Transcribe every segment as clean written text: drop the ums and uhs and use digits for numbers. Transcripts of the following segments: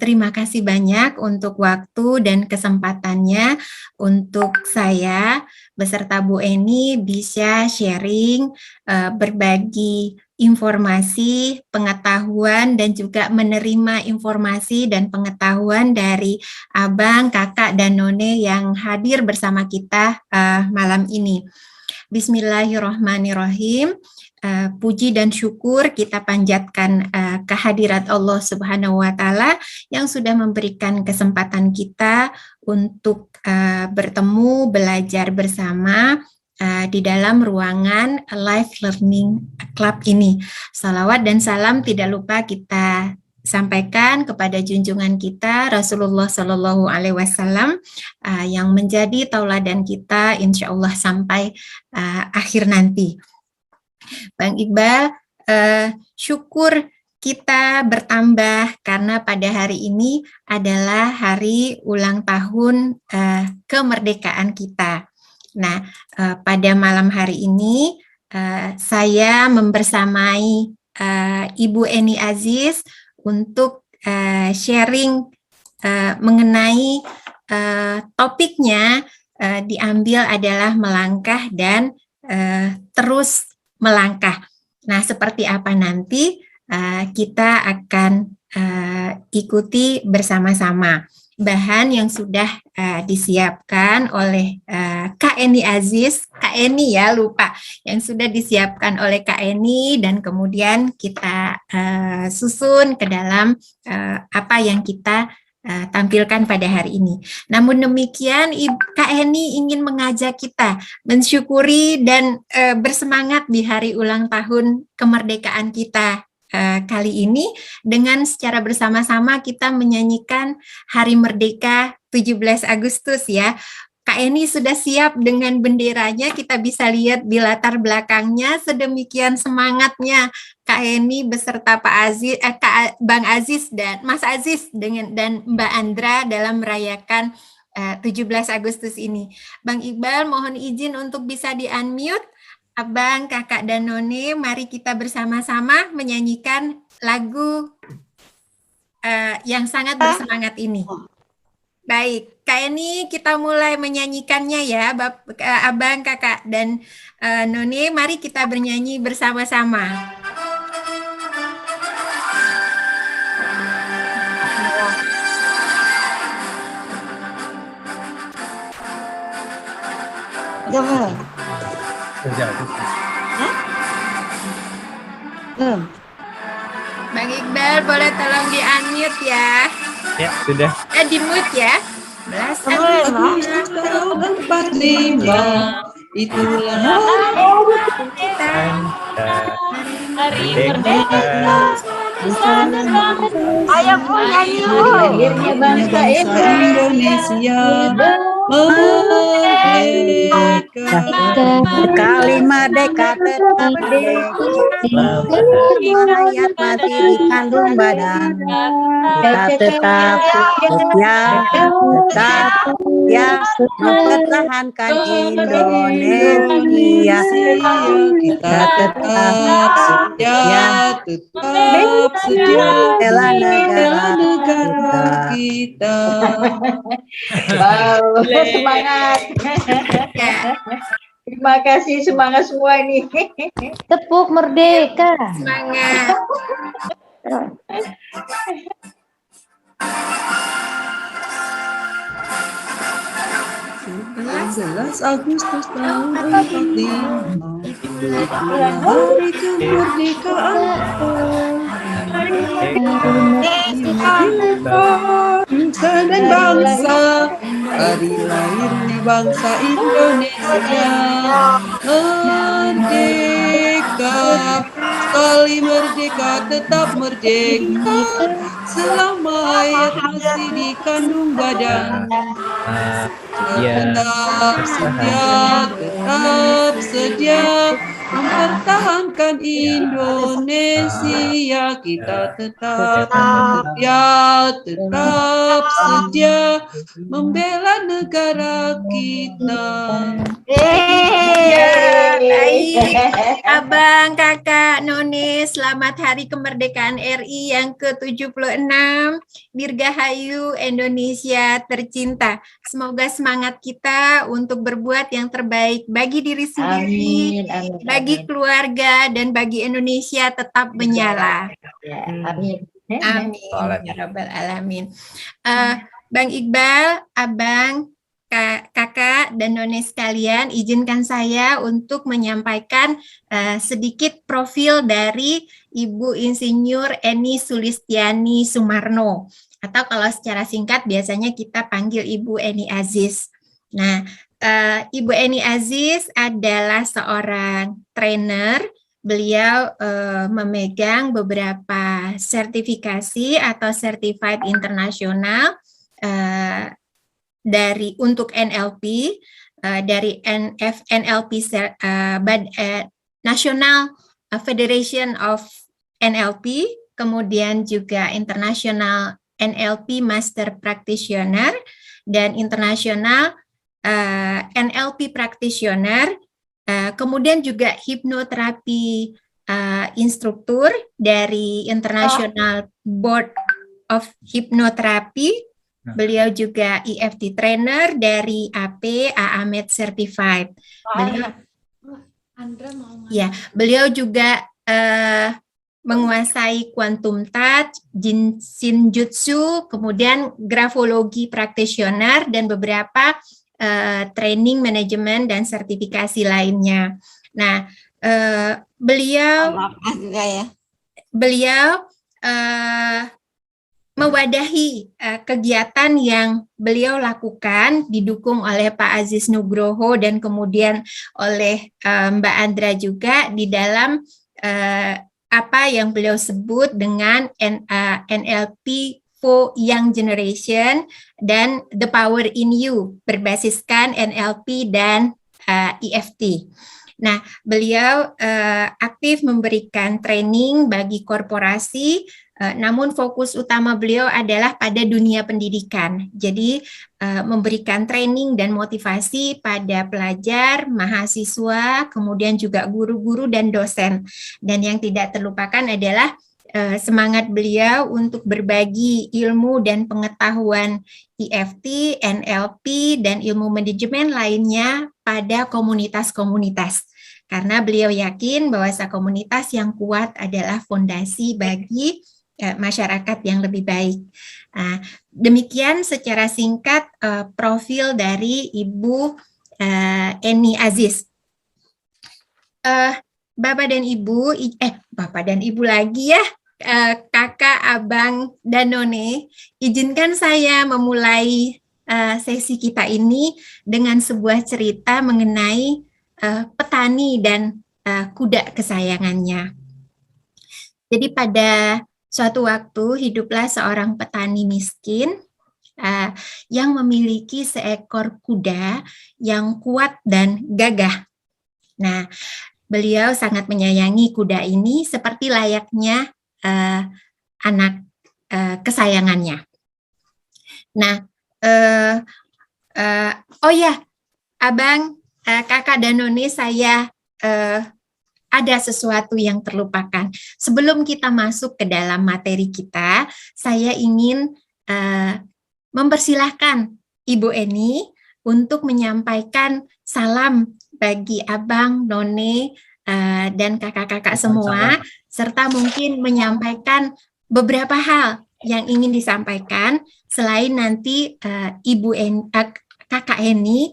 Terima kasih banyak untuk waktu dan kesempatannya untuk saya beserta Bu Eni bisa sharing, berbagi informasi, pengetahuan, dan juga menerima informasi dan pengetahuan dari Abang, Kakak, dan None yang hadir bersama kita malam ini. Bismillahirrahmanirrahim. Puji dan syukur kita panjatkan kehadirat Allah Subhanahu wa Ta'ala yang sudah memberikan kesempatan kita untuk bertemu, belajar bersama di dalam ruangan Live Learning Club ini. Salawat dan salam tidak lupa kita sampaikan kepada junjungan kita Rasulullah Shallallahu Alaihi Wasallam yang menjadi tauladan kita insya Allah sampai akhir nanti. Bang Iqbal, syukur kita bertambah karena pada hari ini adalah hari ulang tahun kemerdekaan kita. Nah, pada malam hari ini saya membersamai Ibu Eni Aziz untuk sharing mengenai topiknya diambil adalah melangkah dan terus melangkah. Nah, seperti apa nanti kita akan ikuti bersama-sama. Bahan yang sudah disiapkan oleh Kak Eni Aziz, Kak Eni ya lupa, yang sudah disiapkan oleh Kak Eni dan kemudian kita susun ke dalam apa yang kita tampilkan pada hari ini. Namun demikian, Kak Eni ingin mengajak kita mensyukuri dan bersemangat di hari ulang tahun kemerdekaan kita kali ini dengan secara bersama-sama kita menyanyikan Hari Merdeka 17 Agustus ya. Kak Eni sudah siap dengan benderanya, kita bisa lihat di latar belakangnya, sedemikian semangatnya Kak Eni beserta Pak Aziz, Bang Aziz dan Mas Aziz dan Mbak Andra dalam merayakan 17 Agustus ini. Bang Iqbal mohon izin untuk bisa di-unmute. Abang, Kakak, dan None, mari kita bersama-sama menyanyikan lagu yang sangat bersemangat ini. Baik, Kak Eni kita mulai menyanyikannya ya, Abang, Kakak, dan None, mari kita bernyanyi bersama-sama. Bang Iqbal boleh tolong di-unmute ya. Ya, sudah. Di-mute ya. Belasan tahun 45 itulah Hari Merdeka. Ayo Bu nyanyi Bu. lahirnya bangsa Indonesia merdeka. Sekali merdeka tetap merdeka. Rakyat mati di kandung badan. Kita tetap setia mempertahankan Indonesia. Kita tetap setia bela negara kita. Wow, semangat. Terima kasih, semangat semua ini. Tepuk merdeka. semangat. 11 Agustus tahun 45 itulah hari kemerdekaan. Bangsa dan bangsa, hari lahirnya bangsa Indonesia merdeka. Sekali merdeka tetap merdeka, selama hayat masih di kandung badan. Tetap sedia mempertahankan Indonesia, kita tetap setia membela negara kita. Ya, baik. Abang, kakak, None, selamat Hari Kemerdekaan RI yang ke-76. Dirgahayu Indonesia tercinta. Semoga semangat kita untuk berbuat yang terbaik bagi diri sendiri, bagi keluarga, dan bagi Indonesia tetap menyala. Amin. Amin. Ya Rabbal Alamin. Bang Iqbal, Abang, kakak, dan None sekalian, izinkan saya untuk menyampaikan sedikit profil dari Ibu Insinyur Eni Sulistiani Sumarno, atau kalau secara singkat biasanya kita panggil Ibu Eni Aziz. Nah, Ibu Eni Aziz adalah seorang trainer. Beliau memegang beberapa sertifikasi atau certified internasional untuk NLP, dari NLP National Federation of NLP, kemudian juga International NLP Master Practitioner dan International NLP Practitioner, kemudian juga hipnoterapi instruktur dari International Board of Hypnotherapy. Beliau juga EFT trainer dari AP AAMED Certified. Beliau juga menguasai quantum touch, Shinjutsu, kemudian grafologi practitioner, dan beberapa training manajemen dan sertifikasi lainnya. Nah, beliau mewadahi kegiatan yang beliau lakukan, didukung oleh Pak Aziz Nugroho dan kemudian oleh Mbak Andra juga, di dalam apa yang beliau sebut dengan NLP for Young Generation dan The Power in You, berbasiskan NLP dan EFT. Nah, beliau aktif memberikan training bagi korporasi, namun fokus utama beliau adalah pada dunia pendidikan. Jadi, memberikan training dan motivasi pada pelajar, mahasiswa, kemudian juga guru-guru dan dosen. Dan yang tidak terlupakan adalah semangat beliau untuk berbagi ilmu dan pengetahuan EFT, NLP, dan ilmu manajemen lainnya pada komunitas-komunitas. Karena beliau yakin bahwa komunitas yang kuat adalah fondasi bagi masyarakat yang lebih baik. Demikian secara singkat profil dari Ibu Eni Aziz. Bapak dan Ibu lagi ya, kakak, abang, dan None, izinkan saya memulai sesi kita ini dengan sebuah cerita mengenai petani dan kuda kesayangannya. Jadi pada suatu waktu hiduplah seorang petani miskin yang memiliki seekor kuda yang kuat dan gagah. Nah, beliau sangat menyayangi kuda ini seperti layaknya anak kesayangannya. Nah, abang, kakak, dan None, saya ada sesuatu yang terlupakan. Sebelum kita masuk ke dalam materi kita, saya ingin mempersilahkan Ibu Eni untuk menyampaikan salam bagi abang, None, dan kakak-kakak semua, serta mungkin menyampaikan beberapa hal yang ingin disampaikan, selain nanti kakak Eni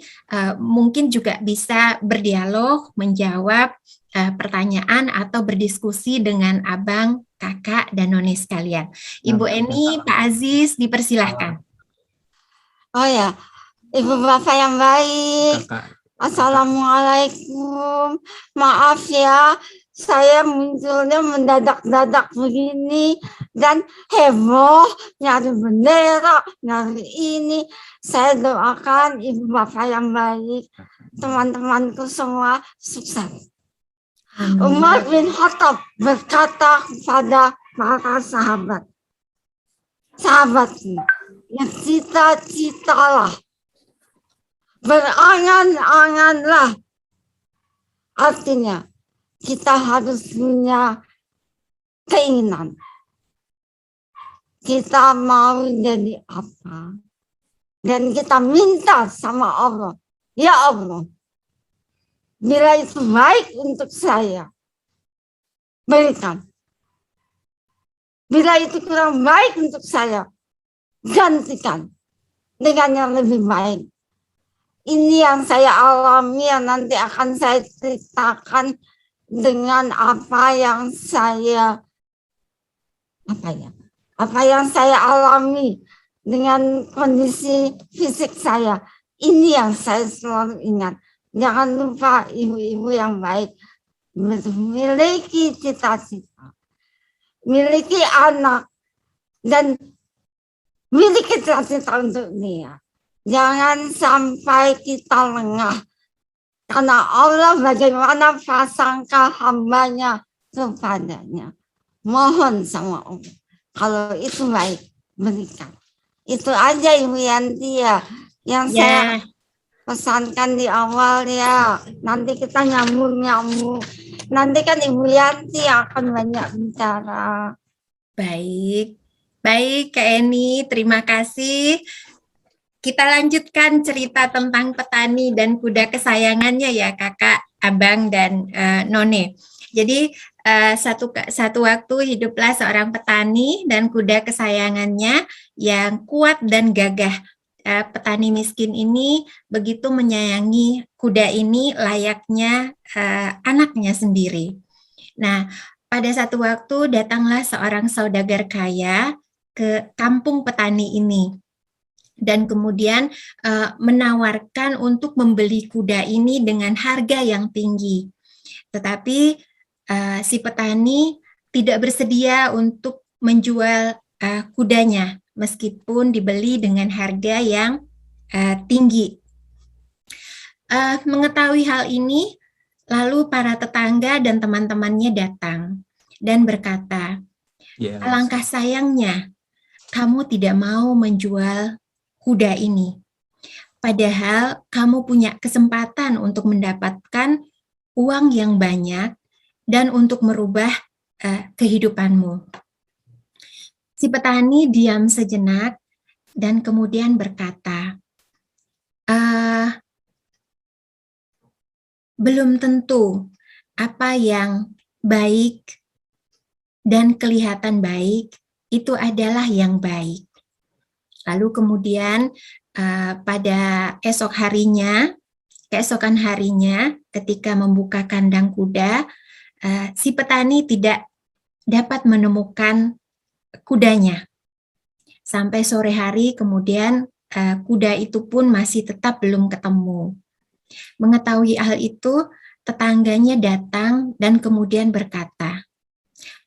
mungkin juga bisa berdialog, menjawab pertanyaan atau berdiskusi dengan abang, kakak, dan None sekalian. Ibu Eni, Pak Aziz, dipersilahkan. Oh ya, Ibu Bapak yang baik. Assalamualaikum. Maaf ya, saya munculnya mendadak-dadak begini dan heboh, nyari bendera, nyari ini. Saya doakan Ibu Bapak yang baik, teman-temanku semua sukses. Umar bin Khattab berkata kepada para sahabat, sahabatku, yang cita-citalah, berangan-anganlah. Artinya, kita harus punya keinginan. Kita mau jadi apa? Dan kita minta sama Allah, ya Allah, bila itu baik untuk saya, berikan. Bila itu kurang baik untuk saya, gantikan dengan yang lebih baik. Ini yang saya alami, yang nanti akan saya ceritakan dengan apa yang saya alami dengan kondisi fisik saya. Ini yang saya selalu ingat. Jangan lupa ibu-ibu yang baik, memiliki cita-cita, miliki anak, dan miliki cita-cita untuk dia. Jangan sampai kita lengah. Karena Allah bagaimana prasangka hambanya kepadanya. Mohon sama Allah. Kalau itu baik, berikan. Itu aja Ibu Yanti ya, yang saya pesankan di awal ya. Nanti kita nyambung. Nanti kan Ibu Yanti akan banyak bicara. Baik Kak Eni, terima kasih. Kita lanjutkan cerita tentang petani dan kuda kesayangannya ya Kakak, Abang, dan None. Jadi satu waktu hiduplah seorang petani dan kuda kesayangannya yang kuat dan gagah. Petani miskin ini begitu menyayangi kuda ini layaknya anaknya sendiri. Nah, pada satu waktu datanglah seorang saudagar kaya ke kampung petani ini dan kemudian menawarkan untuk membeli kuda ini dengan harga yang tinggi. Tetapi si petani tidak bersedia untuk menjual kudanya meskipun dibeli dengan harga yang tinggi. Mengetahui hal ini, lalu para tetangga dan teman-temannya datang dan berkata, alangkah sayangnya kamu tidak mau menjual kuda ini. Padahal kamu punya kesempatan untuk mendapatkan uang yang banyak dan untuk merubah kehidupanmu. Si petani diam sejenak dan kemudian berkata, belum tentu apa yang baik dan kelihatan baik itu adalah yang baik. Lalu kemudian pada keesokan harinya ketika membuka kandang kuda, si petani tidak dapat menemukan kudanya. Sampai sore hari kemudian kuda itu pun masih tetap belum ketemu. Mengetahui hal itu, tetangganya datang dan kemudian berkata,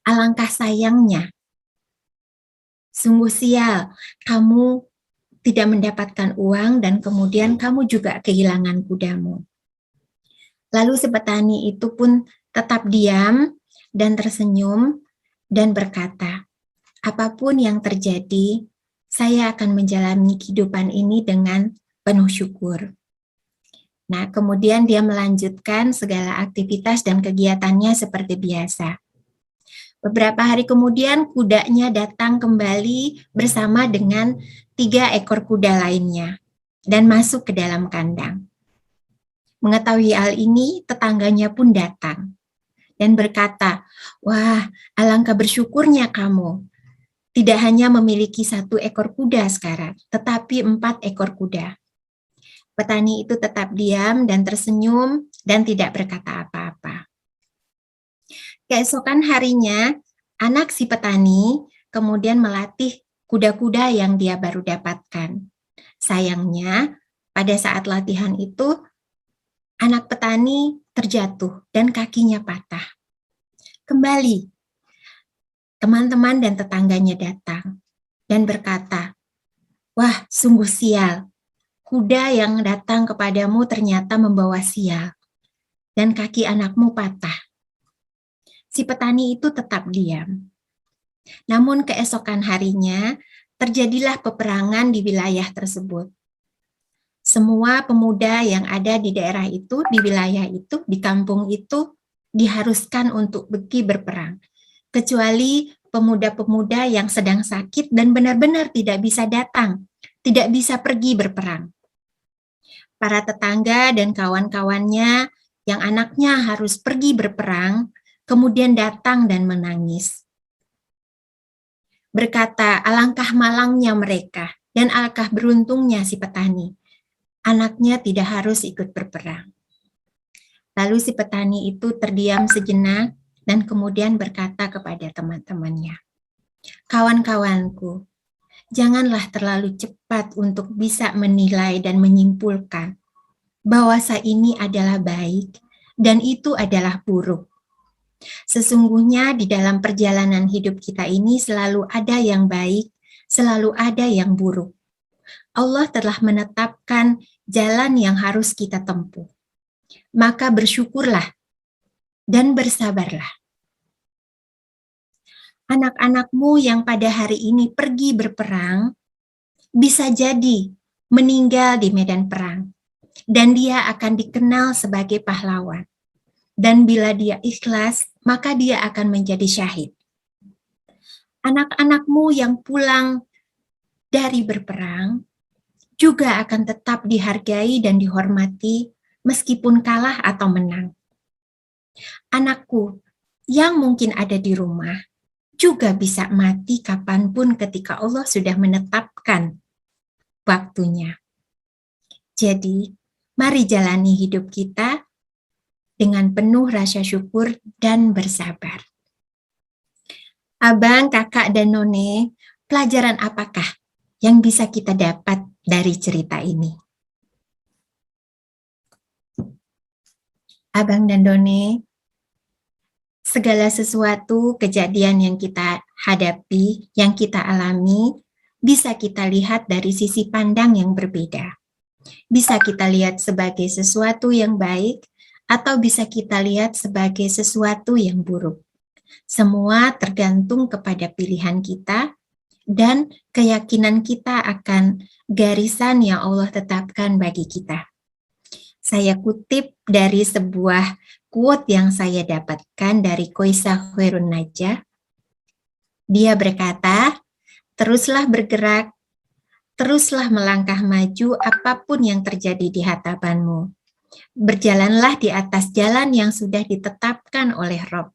alangkah sayangnya, sungguh sial, kamu tidak mendapatkan uang dan kemudian kamu juga kehilangan kudamu. Lalu si petani itu pun tetap diam dan tersenyum dan berkata, apapun yang terjadi, saya akan menjalani kehidupan ini dengan penuh syukur. Nah, kemudian dia melanjutkan segala aktivitas dan kegiatannya seperti biasa. Beberapa hari kemudian kudanya datang kembali bersama dengan 3 ekor kuda lainnya dan masuk ke dalam kandang. Mengetahui hal ini, tetangganya pun datang dan berkata, wah, alangkah bersyukurnya kamu. Tidak hanya memiliki 1 ekor kuda sekarang, tetapi 4 ekor kuda. Petani itu tetap diam dan tersenyum dan tidak berkata apa-apa. Keesokan harinya, anak si petani kemudian melatih kuda-kuda yang dia baru dapatkan. Sayangnya, pada saat latihan itu, anak petani terjatuh dan kakinya patah. Kembali, teman-teman dan tetangganya datang dan berkata, wah, sungguh sial. Kuda yang datang kepadamu ternyata membawa sial dan kaki anakmu patah. si petani itu tetap diam. Namun keesokan harinya terjadilah peperangan di wilayah tersebut. Semua pemuda yang ada di daerah itu, di wilayah itu, di kampung itu diharuskan untuk pergi berperang. Kecuali pemuda-pemuda yang sedang sakit dan benar-benar tidak bisa datang, tidak bisa pergi berperang. Para tetangga dan kawan-kawannya yang anaknya harus pergi berperang, kemudian datang dan menangis. Berkata, alangkah malangnya mereka dan alangkah beruntungnya si petani. Anaknya tidak harus ikut berperang. Lalu si petani itu terdiam sejenak dan kemudian berkata kepada teman-temannya, kawan-kawanku, janganlah terlalu cepat untuk bisa menilai dan menyimpulkan bahwa ini adalah baik dan itu adalah buruk. Sesungguhnya di dalam perjalanan hidup kita ini selalu ada yang baik, selalu ada yang buruk. Allah telah menetapkan jalan yang harus kita tempuh. Maka bersyukurlah dan bersabarlah. Anak-anakmu yang pada hari ini pergi berperang, bisa jadi meninggal di medan perang, dan dia akan dikenal sebagai pahlawan. Dan bila dia ikhlas, maka dia akan menjadi syahid. Anak-anakmu yang pulang dari berperang, juga akan tetap dihargai dan dihormati meskipun kalah atau menang. Anakku yang mungkin ada di rumah juga bisa mati kapanpun ketika Allah sudah menetapkan waktunya. Jadi, mari jalani hidup kita dengan penuh rasa syukur dan bersabar. Abang, kakak, dan none, pelajaran apakah yang bisa kita dapat dari cerita ini? Abang dan None, segala sesuatu kejadian yang kita hadapi, yang kita alami, bisa kita lihat dari sisi pandang yang berbeda. Bisa kita lihat sebagai sesuatu yang baik, atau bisa kita lihat sebagai sesuatu yang buruk. Semua tergantung kepada pilihan kita dan keyakinan kita akan garisan yang Allah tetapkan bagi kita. Saya kutip dari sebuah quote yang saya dapatkan dari Qoisah Khairun Najah. Dia berkata, teruslah bergerak, teruslah melangkah maju apapun yang terjadi di hadapanmu. Berjalanlah di atas jalan yang sudah ditetapkan oleh Rob.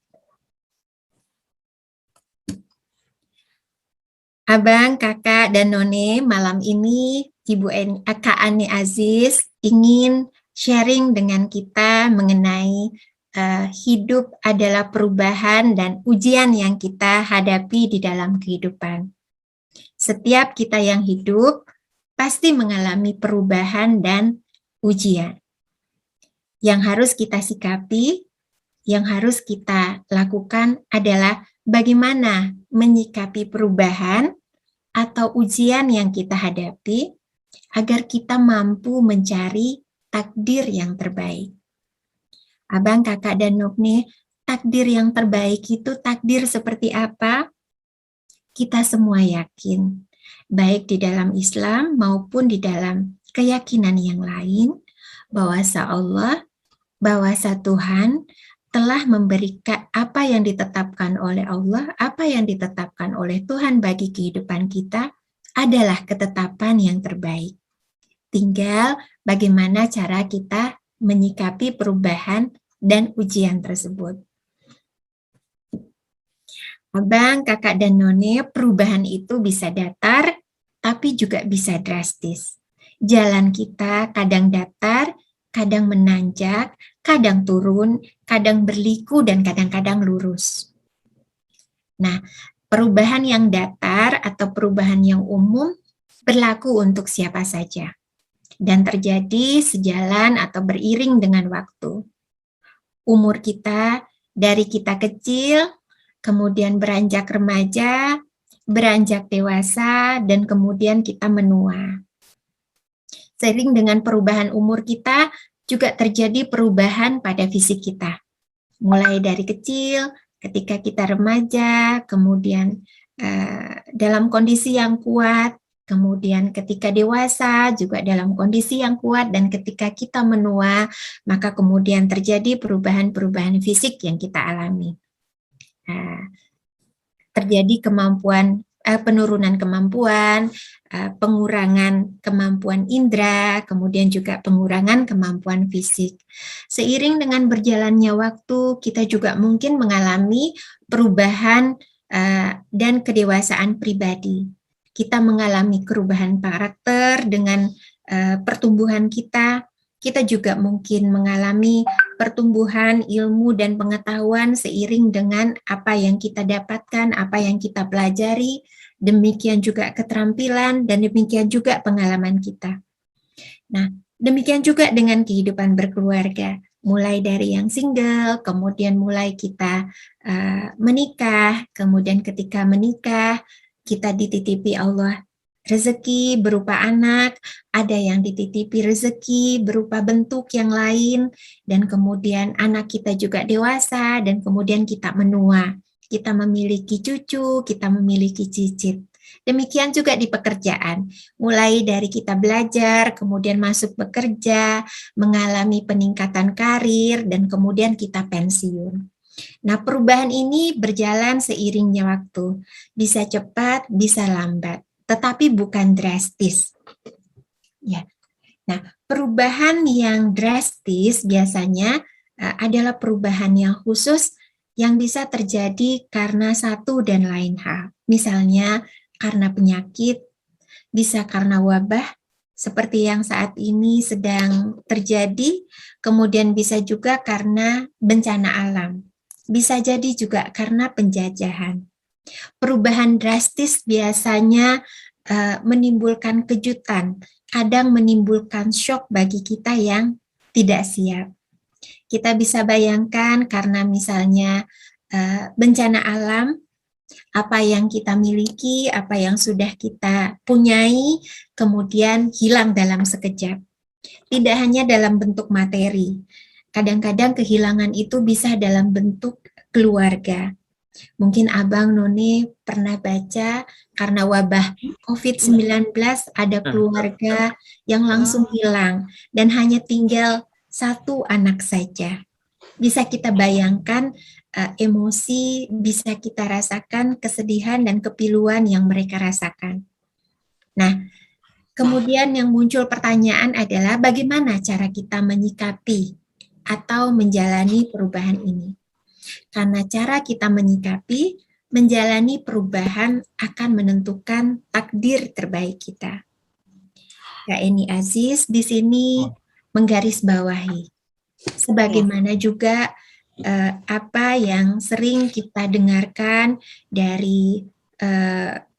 Abang, kakak, dan none, malam ini Ibu Kak Ani Aziz ingin sharing dengan kita mengenai hidup adalah perubahan dan ujian yang kita hadapi di dalam kehidupan. Setiap kita yang hidup pasti mengalami perubahan dan ujian. Yang harus kita sikapi, yang harus kita lakukan adalah bagaimana menyikapi perubahan atau ujian yang kita hadapi agar kita mampu mencari takdir yang terbaik. Abang, kakak, dan Nokne, takdir yang terbaik itu takdir seperti apa? Kita semua yakin, baik di dalam Islam maupun di dalam keyakinan yang lain, bahwasa Allah, bahwasa Tuhan telah memberikan apa yang ditetapkan oleh Allah, apa yang ditetapkan oleh Tuhan bagi kehidupan kita adalah ketetapan yang terbaik. Tinggal bagaimana cara kita menyikapi perubahan dan ujian tersebut. Abang, kakak, dan none, perubahan itu bisa datar, tapi juga bisa drastis. Jalan kita kadang datar, kadang menanjak, kadang turun, kadang berliku, dan kadang-kadang lurus. Nah, perubahan yang datar atau perubahan yang umum berlaku untuk siapa saja dan terjadi sejalan atau beriring dengan waktu. Umur kita dari kita kecil, kemudian beranjak remaja, beranjak dewasa, dan kemudian kita menua. Seiring dengan perubahan umur kita, juga terjadi perubahan pada fisik kita. Mulai dari kecil, ketika kita remaja, kemudian dalam kondisi yang kuat, kemudian ketika dewasa juga dalam kondisi yang kuat, dan ketika kita menua, maka kemudian terjadi perubahan-perubahan fisik yang kita alami. Terjadi penurunan kemampuan, pengurangan kemampuan indera, kemudian juga pengurangan kemampuan fisik. Seiring dengan berjalannya waktu, kita juga mungkin mengalami perubahan dan kedewasaan pribadi. Kita mengalami perubahan karakter dengan pertumbuhan kita. Kita juga mungkin mengalami pertumbuhan ilmu dan pengetahuan seiring dengan apa yang kita dapatkan, apa yang kita pelajari, demikian juga keterampilan, dan demikian juga pengalaman kita. Nah, demikian juga dengan kehidupan berkeluarga. Mulai dari yang single, kemudian mulai kita menikah, kemudian ketika menikah, kita dititipi Allah rezeki berupa anak, ada yang dititipi rezeki berupa bentuk yang lain, dan kemudian anak kita juga dewasa, dan kemudian kita menua. Kita memiliki cucu, kita memiliki cicit. Demikian juga di pekerjaan, mulai dari kita belajar, kemudian masuk bekerja, mengalami peningkatan karir, dan kemudian kita pensiun. Nah, perubahan ini berjalan seiringnya waktu, bisa cepat, bisa lambat, tetapi bukan drastis. Ya. Nah, perubahan yang drastis biasanya adalah perubahan yang khusus yang bisa terjadi karena satu dan lain hal. Misalnya karena penyakit, bisa karena wabah, seperti yang saat ini sedang terjadi, kemudian bisa juga karena bencana alam, bisa jadi juga karena penjajahan. Perubahan drastis biasanya menimbulkan kejutan, kadang menimbulkan shock bagi kita yang tidak siap. Kita bisa bayangkan karena misalnya bencana alam, apa yang kita miliki, apa yang sudah kita punyai, kemudian hilang dalam sekejap. Tidak hanya dalam bentuk materi, kadang-kadang kehilangan itu bisa dalam bentuk keluarga. Mungkin Abang None pernah baca karena wabah COVID-19 ada keluarga yang langsung hilang dan hanya tinggal satu anak saja. Bisa kita bayangkan emosi, bisa kita rasakan kesedihan dan kepiluan yang mereka rasakan. Nah, kemudian yang muncul pertanyaan adalah bagaimana cara kita menyikapi atau menjalani perubahan ini. Karena cara kita menyikapi, menjalani perubahan akan menentukan takdir terbaik kita. Kak Eni Aziz di sini menggarisbawahi, sebagaimana juga apa yang sering kita dengarkan dari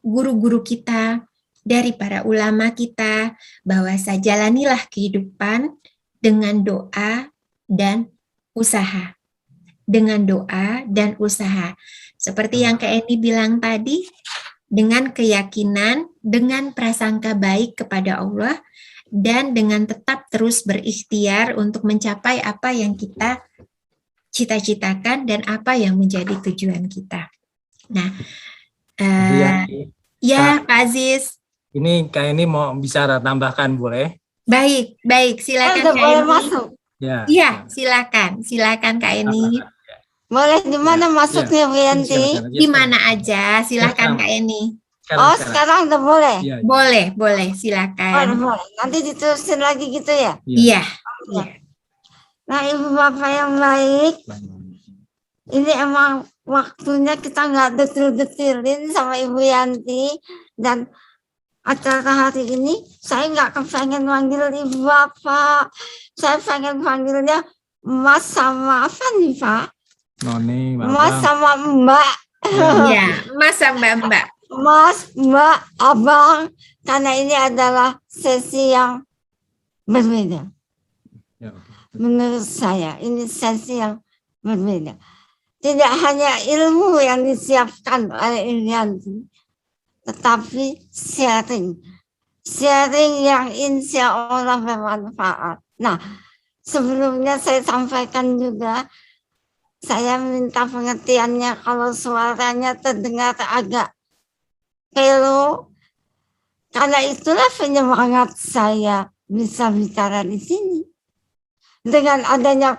guru-guru kita, dari para ulama kita, bahwa jalanilah kehidupan dengan doa dan usaha. Dengan doa dan usaha. Seperti yang Kak Eni bilang tadi, dengan keyakinan, dengan prasangka baik kepada Allah, dan dengan tetap terus berikhtiar untuk mencapai apa yang kita cita-citakan dan apa yang menjadi tujuan kita. Nah, ya Pak Aziz. Ini Kak Eni mau bicara, tambahkan boleh? Baik, silakan Kak boleh Eni. masuk. Iya, silakan Kak Eni. Boleh di mana masuknya Bu Yanti? Di mana aja, silakan Kak Eni. Sekarang udah boleh? Boleh, silakan. Boleh. Nanti diterusin lagi gitu ya? Iya. Nah, Ibu Bapak yang baik, ini emang waktunya kita nggak detil-detilin sama Ibu Yanti, dan acara hari ini saya nggak kepengen manggil Ibu Bapak, saya pengen panggilnya Mas sama apa nih Pak? Noni, Mas sama Mbak. Iya, Mas sama Mbak. Mas, Mbak, Abang, karena ini adalah sesi yang berbeda. Menurut saya, ini sesi yang berbeda. Tidak hanya ilmu yang disiapkan oleh Irianti, tetapi sharing. Sharing yang insya Allah bermanfaat. Nah, sebelumnya saya sampaikan juga, Saya minta pengertiannya kalau suaranya terdengar agak kelu. Karena itulah penyemangat saya bisa bicara di sini. Dengan adanya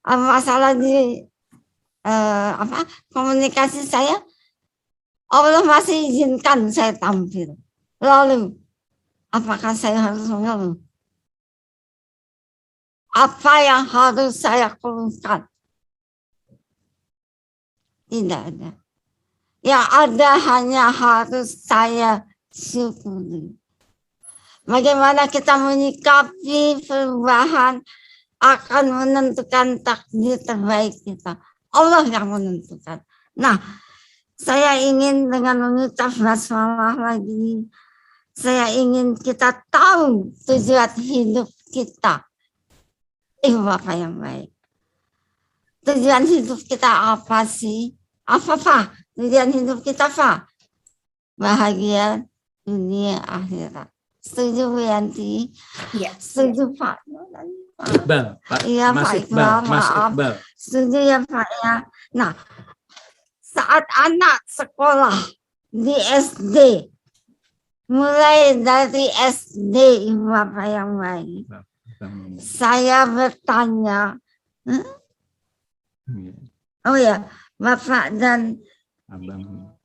masalah di komunikasi saya, Allah masih izinkan saya tampil. Lalu, apakah saya harus mengeluh? Apa yang harus saya keluhkan? Tidak ada. Yang ada hanya harus saya syukuri. Bagaimana kita menyikapi perubahan akan menentukan takdir terbaik kita. Allah yang menentukan. Nah, saya ingin dengan mengucap basmalah lagi, saya ingin kita tahu tujuan hidup kita. Ibu Bapak yang baik. Tujuan hidup kita apa sih? Apa Pak? Tujuan hidup kita Pak? Bahagia dunia akhirat. Setuju Bu Yanti? Iya. Setuju Pak? Iqbal, Pak. Iya Mas Pak Iqbal, Iqbal, Mas maaf. Iqbal. Setuju ya Pak ya. Nah, saat anak sekolah di SD, mulai dari SD Ibu Bapak yang baik, saya bertanya, oh ya, Bapak dan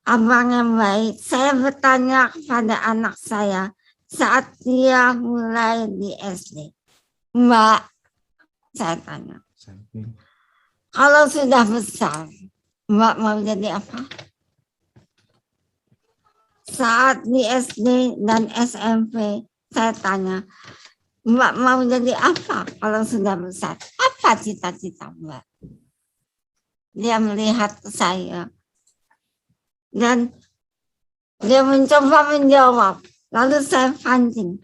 Abang yang baik, saya bertanya kepada anak saya saat dia mulai di SD. Mbak, saya tanya, kalau sudah besar, Mbak mau jadi apa? Saat di SD dan SMP, saya tanya, Mbak mau jadi apa kalau sudah besar? Apa cita-cita Mbak? Dia melihat ke saya. Dan dia mencoba menjawab. Lalu saya pancing.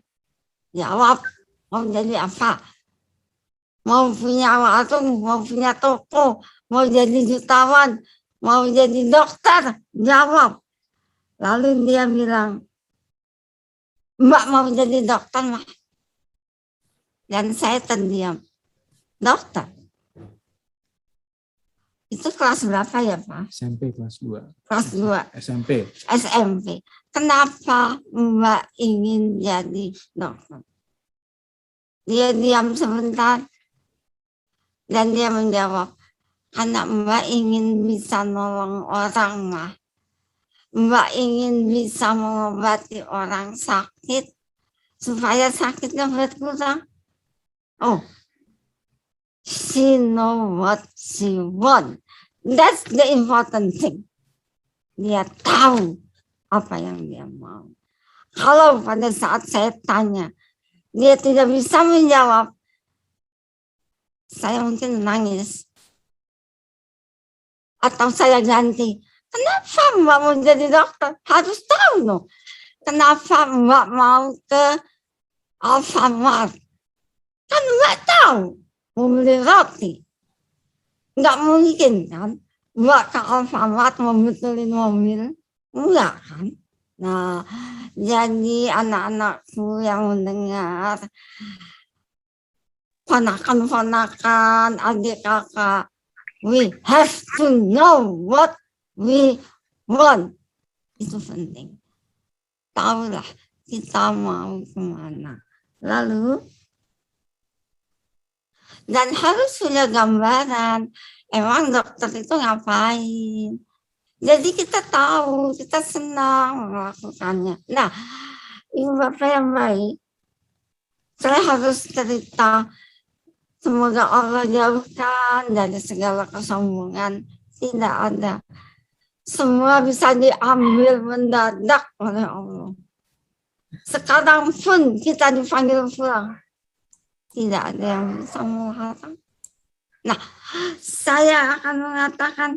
Jawab, mau jadi apa? Mau punya warung, mau punya toko, mau jadi jutawan, mau jadi dokter? Jawab. Lalu dia bilang, Mbak mau jadi dokter, Mbak. Dan saya terdiam. Dokter. Itu kelas berapa ya Pak? SMP kelas 2. Kelas 2. SMP. SMP. Kenapa Mbak ingin jadi dokter? Dia diam sebentar. Dan dia menjawab, karena Mbak ingin bisa nolong orang, Mbak. Mbak ingin bisa mengobati orang sakit supaya sakitnya berkurang. Oh, she know what she want. That's the important thing. Dia tahu apa yang dia mau. Kalau pada saat saya tanya, dia tidak bisa menjawab, saya mungkin nangis. Atau saya ganti, kenapa Mbak mau jadi dokter? Harus tahu loh. Kenapa Mbak mau ke Alfamart? Kan Mbak tahu, mau beli roti. Nggak mungkin kan, Mbak ke Alfamart mau betulin mobil. Enggak kan? Nah, jadi anak-anakku yang mendengar, ponakan-ponakan, adik kakak, we have to know what we want. Itu penting. Tahulah kita mau kemana. Lalu, dan harus punya gambaran, emang dokter itu ngapain. Jadi kita tahu, kita senang melakukannya. Nah, Ibu Bapak yang baik, saya harus cerita, semoga Allah jauhkan dari segala kesombongan. Tidak ada. Semua bisa diambil mendadak oleh Allah. Sekarang pun kita dipanggil pulang. Tidak ada yang bisa melarang. Nah, saya akan mengatakan,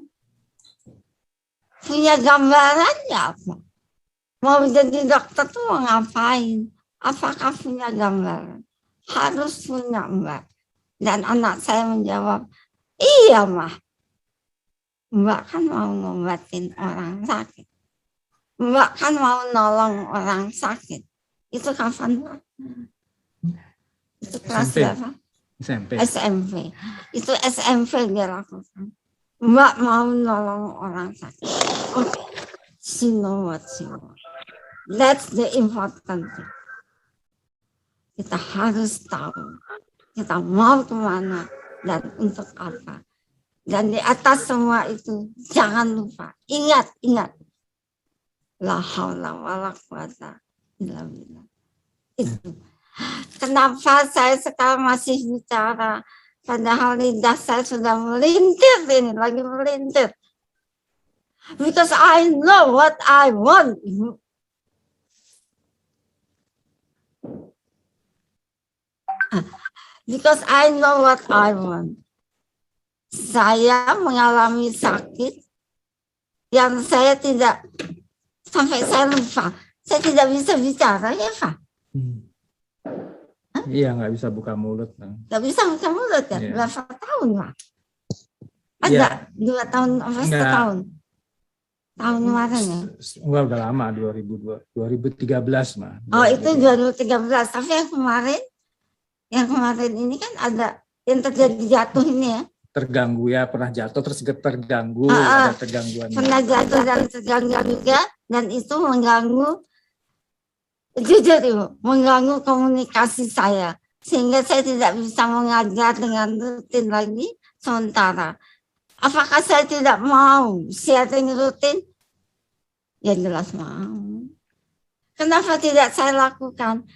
punya gambarannya apa? Mau jadi dokter tuh mau ngapain? Apakah punya gambaran? Harus punya, Mbak. Dan anak saya menjawab, iya Mbak. Mbak kan mau ngobatin orang sakit. Mbak kan mau nolong orang sakit. Itu kapan Mbak? Itu kelas SMP. berapa? SMP. SMP. Itu SMP dia lakukan. Mbak mau nolong orang sakit. Oke, she know what she want. That's the important thing. Kita harus tahu kita mau kemana dan untuk apa. Dan di atas semua itu jangan lupa, ingat. La haula wala quwata illa billah. Itu. Kenapa saya sekarang masih bicara? Padahal lidah saya sudah melintir ini, lagi melintir. Because I know what I want. Because I know what I want. Saya mengalami sakit yang saya tidak, sampai saya lupa. Saya tidak bisa bicara, ya Pak? Iya, nggak bisa buka mulut. Nggak bisa buka mulut ya? Iya. Berapa tahun Pak? Ada Iya. 2 tahun, apa Nggak. setahun? Tahun kemarin ya? Enggak, udah lama, 2013 mah. Oh itu 2013, tapi yang kemarin ini kan ada yang terjadi jatuh ini ya. Terganggu ya, pernah jatuh terus terganggu, Ah, ada tergangguan. Pernah jatuh dan terganggu juga, dan itu mengganggu, jujur Ibu, mengganggu komunikasi saya. Sehingga saya tidak bisa mengajar dengan rutin lagi sementara. Apakah saya tidak mau sharing rutin? Ya jelas mau. Kenapa tidak saya lakukan?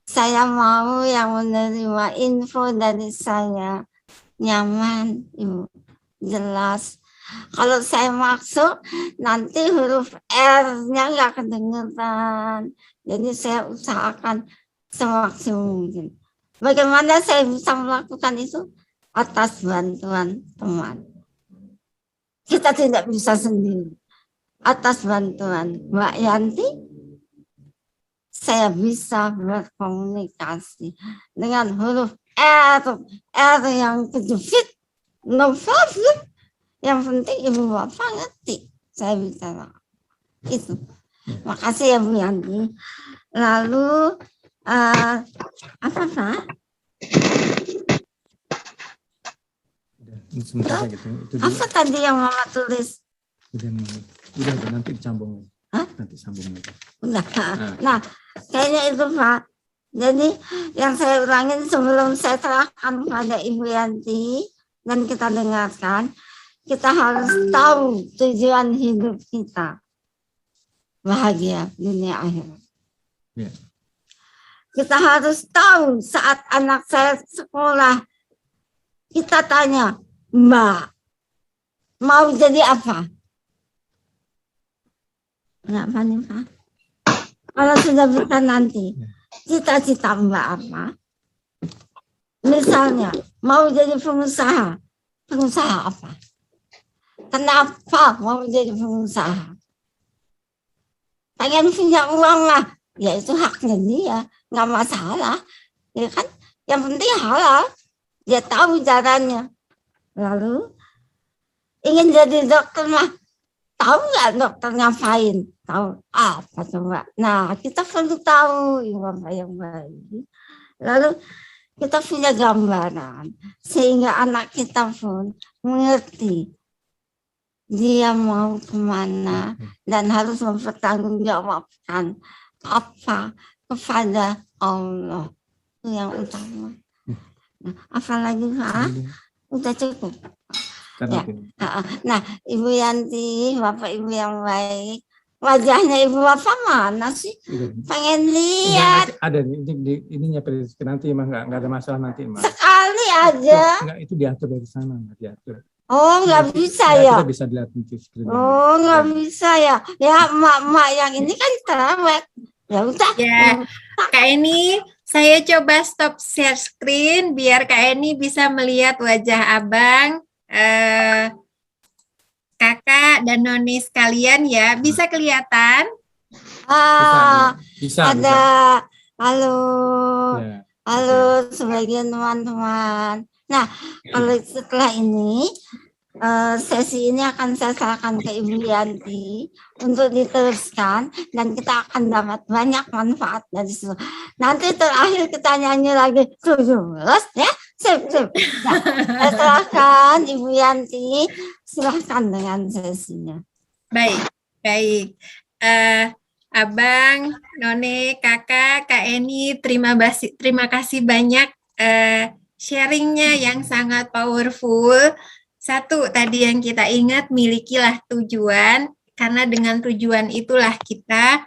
Saya mau yang menerima info dari saya nyaman, Ibu, jelas. Kalau saya masuk, nanti huruf R-nya nggak kedengeran. Jadi saya usahakan semaksimal mungkin. Bagaimana saya bisa melakukan itu? Atas bantuan teman. Kita tidak bisa sendiri. Atas bantuan Mbak Yanti, saya bisa berkomunikasi dengan huruf R yang kejepit, no problem. Yang penting Ibu Bapak ngerti saya bicara. Itu. Makasih ya Bu Yanti. Lalu apa Pak? Sebentar gitu. Itu Apa tadi yang Mama tulis? udah nanti disambung. Hah? Nanti sambung lagi. Udah. Nah, kayaknya itu Pak. Jadi yang saya ulangin sebelum saya serahkan pada Ibu Yanti dan kita dengarkan, kita harus tahu tujuan hidup kita. Bahagia dunia akhirat. Ya. Kita harus tahu saat anak saya sekolah, kita tanya, Mbak, mau jadi apa? Kenapa nih Pak? Kalau sudah besar nanti, cita-cita Mbak apa? Misalnya, mau jadi pengusaha. Pengusaha apa? Kenapa mau jadi pengusaha? Pengen punya uang lah. Ya itu haknya dia. Nggak masalah. Ya kan? Yang penting halal. Dia tahu caranya. Lalu, ingin jadi dokter mah. Tahu nggak dokter ngapain? Tahu apa coba? Nah, kita perlu tahu Bapak yang baik. Lalu kita punya gambaran sehingga anak kita pun mengerti dia mau kemana dan harus mempertanggungjawabkan apa kepada Allah. Itu yang utama. Nah, apalagi Pak? Udah cukup. Ya. Nah, Ibu Yanti, Bapak Ibu yang baik, wajahnya Ibu Bapak mana sih? Pengen lihat. Ada ininya nanti emang nggak ada masalah nanti emang. Sekali aja. Enggak, itu diatur dari sana, nggak diatur. Oh, nggak bisa ya? Kita bisa dilihat di screen. Oh, nggak bisa ya? Ya, emak-emak yang ini kan cerewet. Ya udah. Ya, Kak Eni, saya coba stop share screen biar Kak Eni bisa melihat wajah Abang, Kakak dan Noni sekalian ya. Bisa kelihatan? Bisa. Ada. Halo. Ya. Halo sebagian teman-teman. Nah, kalau setelah ini sesi ini akan saya serahkan ke Ibu Yanti untuk diteruskan dan kita akan dapat banyak manfaat dari situ. Nanti terakhir kita nyanyi lagi 17 ya. Sip. Nah, saya serahkan Ibu Yanti Silahkan dengan sesinya. Baik, baik. Abang, None, Kakak, Kak Eni, terima kasih banyak sharingnya yang sangat powerful. Satu, tadi yang kita ingat, milikilah tujuan, karena dengan tujuan itulah kita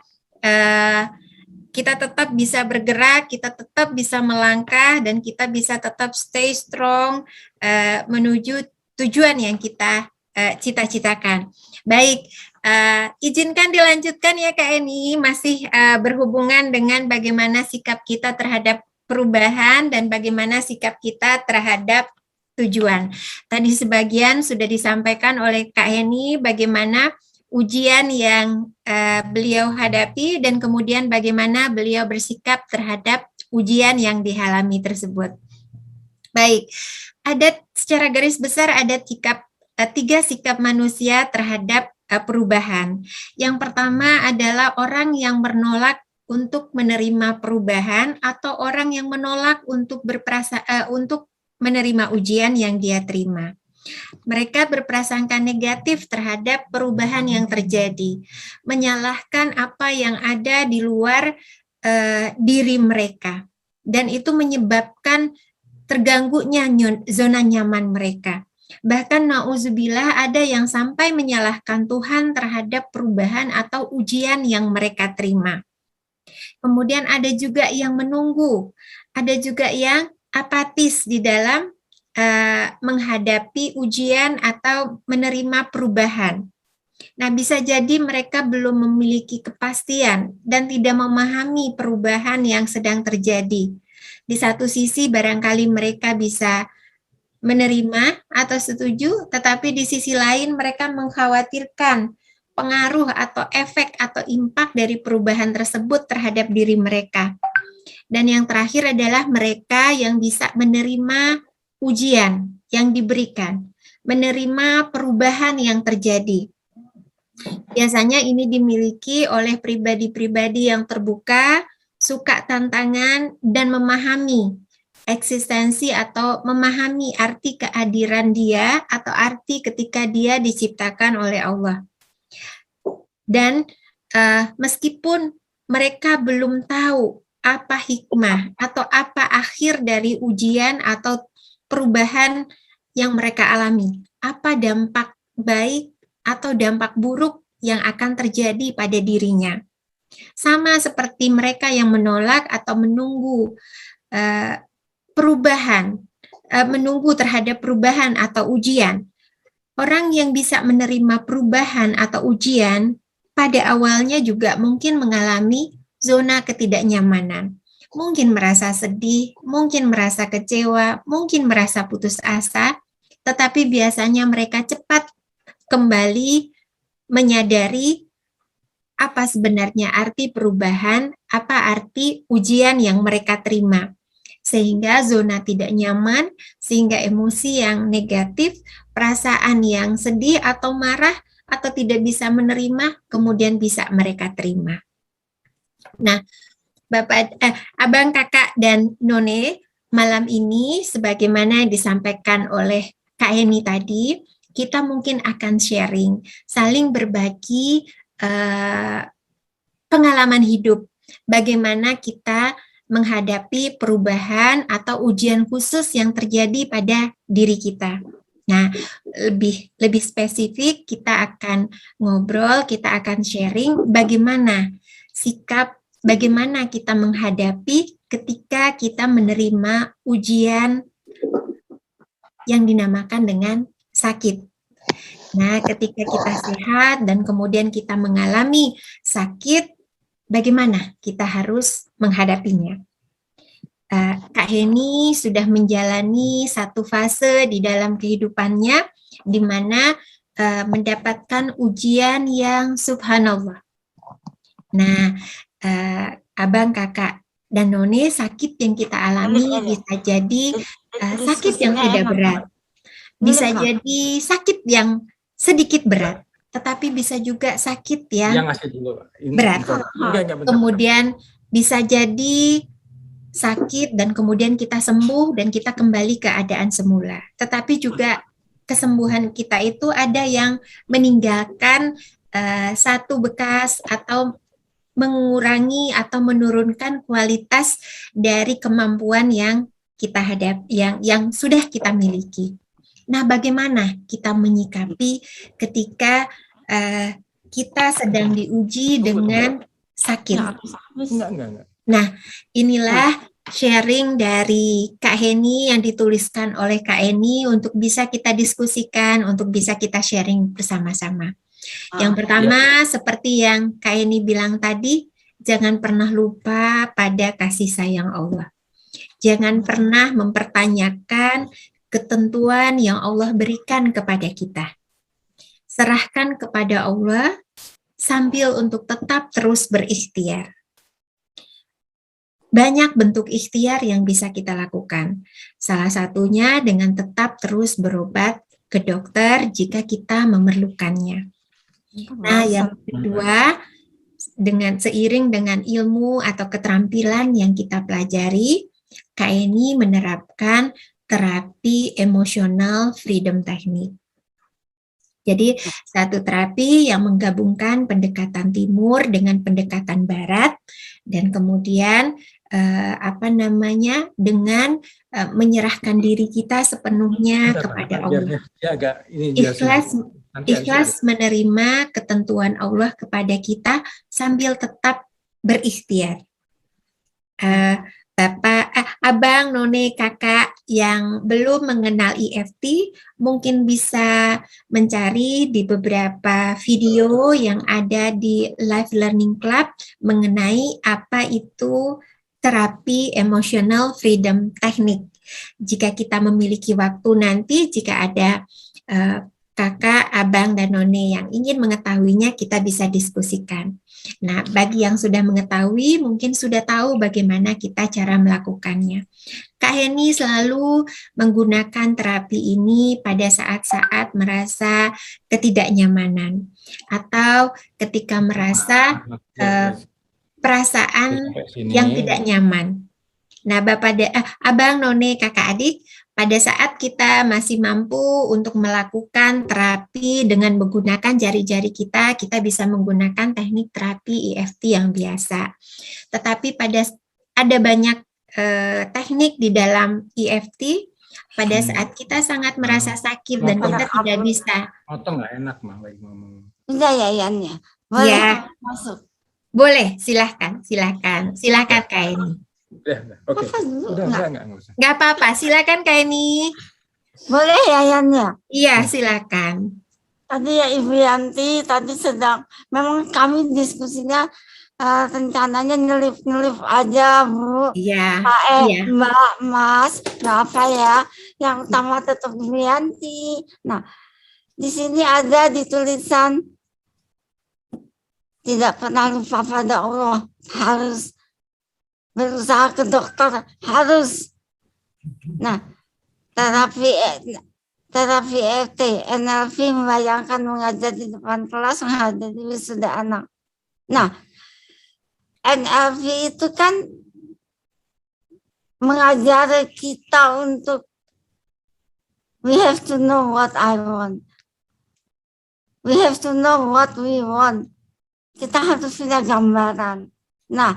tetap bisa bergerak, kita tetap bisa melangkah, dan kita bisa tetap stay strong menuju tujuan yang kita cita-citakan. Baik, izinkan dilanjutkan ya Kak Eni, masih berhubungan dengan bagaimana sikap kita terhadap perubahan dan bagaimana sikap kita terhadap tujuan. Tadi sebagian sudah disampaikan oleh Kak Eni bagaimana ujian yang beliau hadapi dan kemudian bagaimana beliau bersikap terhadap ujian yang dialami tersebut. Baik, secara garis besar ada tiga sikap manusia terhadap perubahan. Yang pertama adalah orang yang menolak untuk menerima perubahan atau orang yang menolak untuk untuk menerima ujian yang dia terima. Mereka berprasangka negatif terhadap perubahan yang terjadi, menyalahkan apa yang ada di luar diri mereka, dan itu menyebabkan terganggunya zona nyaman mereka. Bahkan na'udzubillah ada yang sampai menyalahkan Tuhan terhadap perubahan atau ujian yang mereka terima. Kemudian ada juga yang menunggu, ada juga yang apatis di dalam menghadapi ujian atau menerima perubahan. Nah, bisa jadi mereka belum memiliki kepastian dan tidak memahami perubahan yang sedang terjadi. Di satu sisi barangkali mereka bisa menerima atau setuju, tetapi di sisi lain mereka mengkhawatirkan pengaruh atau efek atau impak dari perubahan tersebut terhadap diri mereka. Dan yang terakhir adalah mereka yang bisa menerima ujian yang diberikan, menerima perubahan yang terjadi. Biasanya ini dimiliki oleh pribadi-pribadi yang terbuka, suka tantangan, dan memahami eksistensi atau memahami arti kehadiran dia atau arti ketika dia diciptakan oleh Allah. Dan meskipun mereka belum tahu apa hikmah atau apa akhir dari ujian atau perubahan yang mereka alami, apa dampak baik atau dampak buruk yang akan terjadi pada dirinya. Sama seperti mereka yang menolak atau menunggu perubahan, menunggu terhadap perubahan atau ujian. Orang yang bisa menerima perubahan atau ujian pada awalnya juga mungkin mengalami zona ketidaknyamanan. Mungkin merasa sedih, mungkin merasa kecewa, mungkin merasa putus asa, tetapi biasanya mereka cepat kembali menyadari apa sebenarnya arti perubahan, apa arti ujian yang mereka terima. Sehingga zona tidak nyaman, sehingga emosi yang negatif, perasaan yang sedih atau marah, atau tidak bisa menerima, kemudian bisa mereka terima. Nah, Abang, Kakak, dan None, malam ini sebagaimana disampaikan oleh Kak Eni tadi, kita mungkin akan sharing, saling berbagi pengalaman hidup, bagaimana kita menghadapi perubahan atau ujian khusus yang terjadi pada diri kita. Nah, lebih spesifik kita akan ngobrol, kita akan sharing bagaimana sikap, bagaimana kita menghadapi ketika kita menerima ujian yang dinamakan dengan sakit. Nah, ketika kita sehat dan kemudian kita mengalami sakit, bagaimana kita harus menghadapinya? Kak Heni sudah menjalani satu fase di dalam kehidupannya, di mana mendapatkan ujian yang subhanallah. Nah, Abang, Kakak, dan None, sakit yang kita alami bisa jadi sakit yang tidak berat, bisa jadi sakit yang sedikit berat, tetapi bisa juga sakit yang berat. Kemudian bisa jadi sakit dan kemudian kita sembuh dan kita kembali keadaan semula. Tetapi juga kesembuhan kita itu ada yang meninggalkan satu bekas atau mengurangi atau menurunkan kualitas dari kemampuan yang kita yang sudah kita miliki. Nah, bagaimana kita menyikapi ketika kita sedang diuji dengan sakit? Enggak. Nah, inilah sharing dari Kak Heni yang dituliskan oleh Kak Eni untuk bisa kita diskusikan, untuk bisa kita sharing bersama-sama. Yang pertama, seperti yang Kak Eni bilang tadi, jangan pernah lupa pada kasih sayang Allah. Jangan pernah mempertanyakan ketentuan yang Allah berikan kepada kita. Serahkan kepada Allah sambil untuk tetap terus berikhtiar. Banyak bentuk ikhtiar yang bisa kita lakukan. Salah satunya dengan tetap terus berobat ke dokter jika kita memerlukannya. Nah, yang kedua, seiring dengan ilmu atau keterampilan yang kita pelajari, Kak Eni menerapkan terapi emosional freedom technique. Jadi, satu terapi yang menggabungkan pendekatan timur dengan pendekatan barat, dan kemudian dengan menyerahkan diri kita sepenuhnya kepada Allah. Ikhlas menerima ketentuan Allah kepada kita sambil tetap berikhtiar. Abang, none, kakak yang belum mengenal EFT mungkin bisa mencari di beberapa video yang ada di Life Learning Club mengenai apa itu terapi emotional freedom technique. Jika kita memiliki waktu nanti, jika ada kakak, abang, dan none yang ingin mengetahuinya, kita bisa diskusikan. Nah, bagi yang sudah mengetahui, mungkin sudah tahu bagaimana kita cara melakukannya. Kak Heni selalu menggunakan terapi ini pada saat-saat merasa ketidaknyamanan atau ketika merasa perasaan yang tidak nyaman. Nah, abang, none, kakak, adik, pada saat kita masih mampu untuk melakukan terapi dengan menggunakan jari-jari kita bisa menggunakan teknik terapi EFT yang biasa. Tetapi ada banyak teknik di dalam EFT pada saat kita sangat merasa sakit dan kita tidak bisa. Potong nggak enak mah lagi ngomong. Enggak ya, Yannya. Boleh Ya. masuk. Boleh, silakan Kak Eni. Oke. Enggak usah. Nggak apa-apa, silakan Kak Eni. Boleh ya, Yannya. Iya, silakan. Tadi ya Ibu Yanti, memang kami diskusinya rencananya nyelip aja, Bu. Iya. Iya. Mbak, Mas, apa ya? Yang utama tetap Ibu Yanti. Nah, di sini ada di tulisan tidak pernah lupa pada Allah, harus berusaha ke dokter, harus. Nah, terapi EFT, NLP membayangkan mengajar di depan kelas, menghadapi wisuda anak. Nah, NLP itu kan mengajari kita untuk we have to know what I want. We have to know what we want. Kita harus punya gambaran. Nah,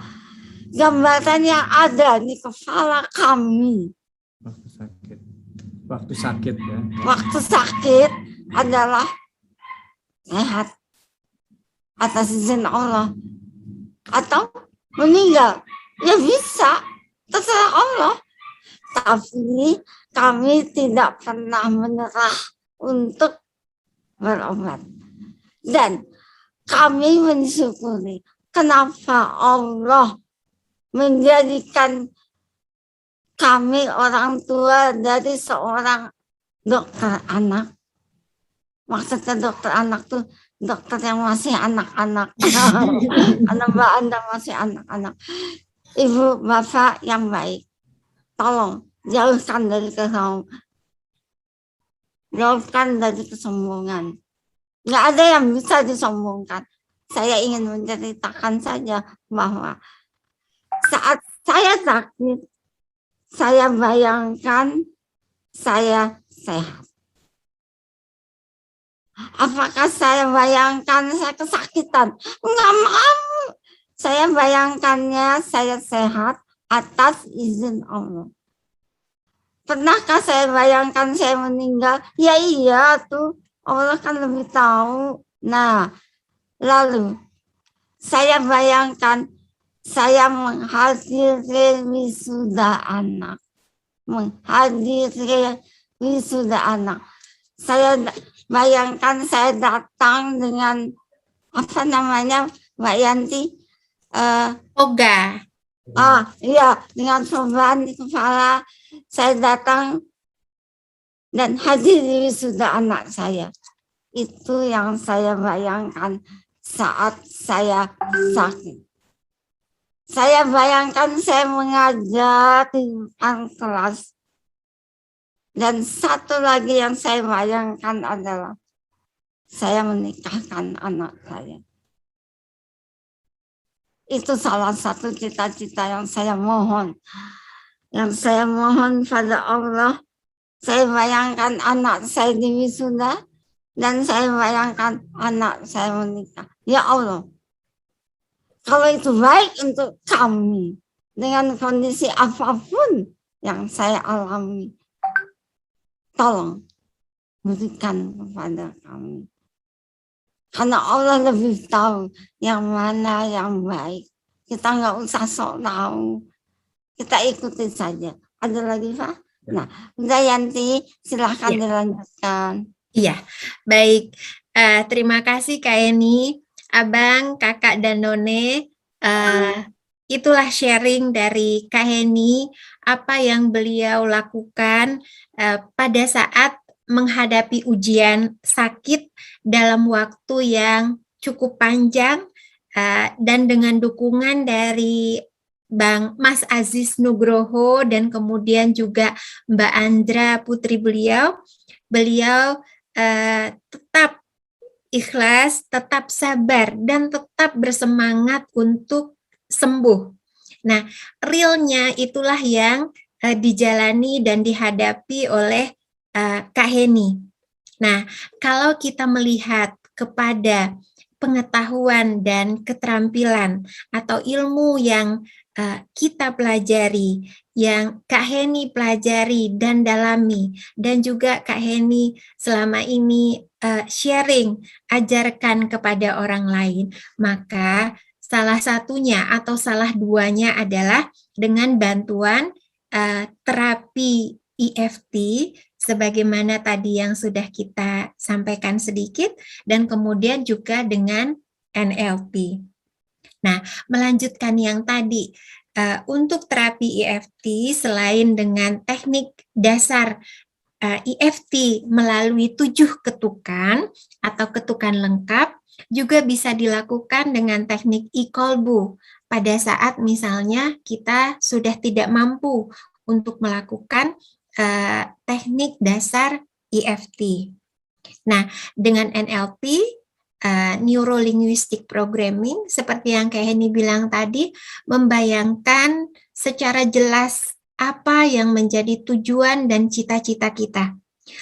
gambaran yang ada di kepala kami Waktu sakit ya. waktu sakit adalah sehat atas izin Allah atau meninggal, ya bisa, terserah Allah. Tapi kami tidak pernah menyerah untuk berobat, dan kami mensyukuri kenapa Allah menjadikan kami orang tua dari seorang dokter anak. Maksudnya dokter anak tuh dokter yang masih anak-anak. Mbak Anda masih anak-anak. Ibu, Bapak yang baik, tolong jauhkan dari kesombongan. Nggak ada yang bisa disombongkan. Saya ingin menceritakan saja bahwa saat saya sakit, saya bayangkan saya sehat. Apakah saya bayangkan saya kesakitan? Enggak mau. Saya bayangkannya saya sehat atas izin Allah. Pernahkah saya bayangkan saya meninggal? Ya iya tuh, Allah kan lebih tahu. Nah, lalu saya bayangkan saya menghadiri wisuda anak. Menghadiri wisuda anak. Saya bayangkan saya datang dengan apa namanya, Mbak Yanti? Toga. Iya, dengan sorban di kepala. Saya datang dan hadir di wisuda anak saya. Itu yang saya bayangkan saat saya sakit. Saya bayangkan saya mengajar di depan kelas. Dan satu lagi yang saya bayangkan adalah saya menikahkan anak saya. Itu salah satu cita-cita yang saya mohon. Yang saya mohon pada Allah, saya bayangkan anak saya di wisuda, dan saya bayangkan anak saya menikah. Ya Allah, kalau itu baik untuk kami, dengan kondisi apapun yang saya alami, tolong berikan kepada kami. Karena Allah lebih tahu yang mana yang baik. Kita nggak usah sok tahu. Kita ikuti saja. Ada lagi, Pak? Nah, Bunda Yanti, silahkan dilanjutkan. Iya, baik. Terima kasih Kak Eni, Abang, Kakak, dan None. Itulah sharing dari Kak Eni, apa yang beliau lakukan pada saat menghadapi ujian sakit dalam waktu yang cukup panjang, dan dengan dukungan dari Bang Mas Aziz Nugroho dan kemudian juga Mbak Andra putri beliau tetap ikhlas, tetap sabar, dan tetap bersemangat untuk sembuh. Nah, realnya itulah yang dijalani dan dihadapi oleh Kak Heni. Nah, kalau kita melihat kepada pengetahuan dan keterampilan atau ilmu yang kita pelajari, yang Kak Heni pelajari dan dalami, dan juga Kak Heni selama ini sharing, ajarkan kepada orang lain, maka salah satunya atau salah duanya adalah dengan bantuan terapi EFT, sebagaimana tadi yang sudah kita sampaikan sedikit, dan kemudian juga dengan NLP. Nah, melanjutkan yang tadi, untuk terapi EFT selain dengan teknik dasar EFT melalui 7 ketukan atau ketukan lengkap, juga bisa dilakukan dengan teknik e-kolbu pada saat misalnya kita sudah tidak mampu untuk melakukan teknik dasar EFT. Nah, dengan NLP, Neuro-Linguistic Programming, seperti yang Kak Heni bilang tadi, membayangkan secara jelas apa yang menjadi tujuan dan cita-cita kita,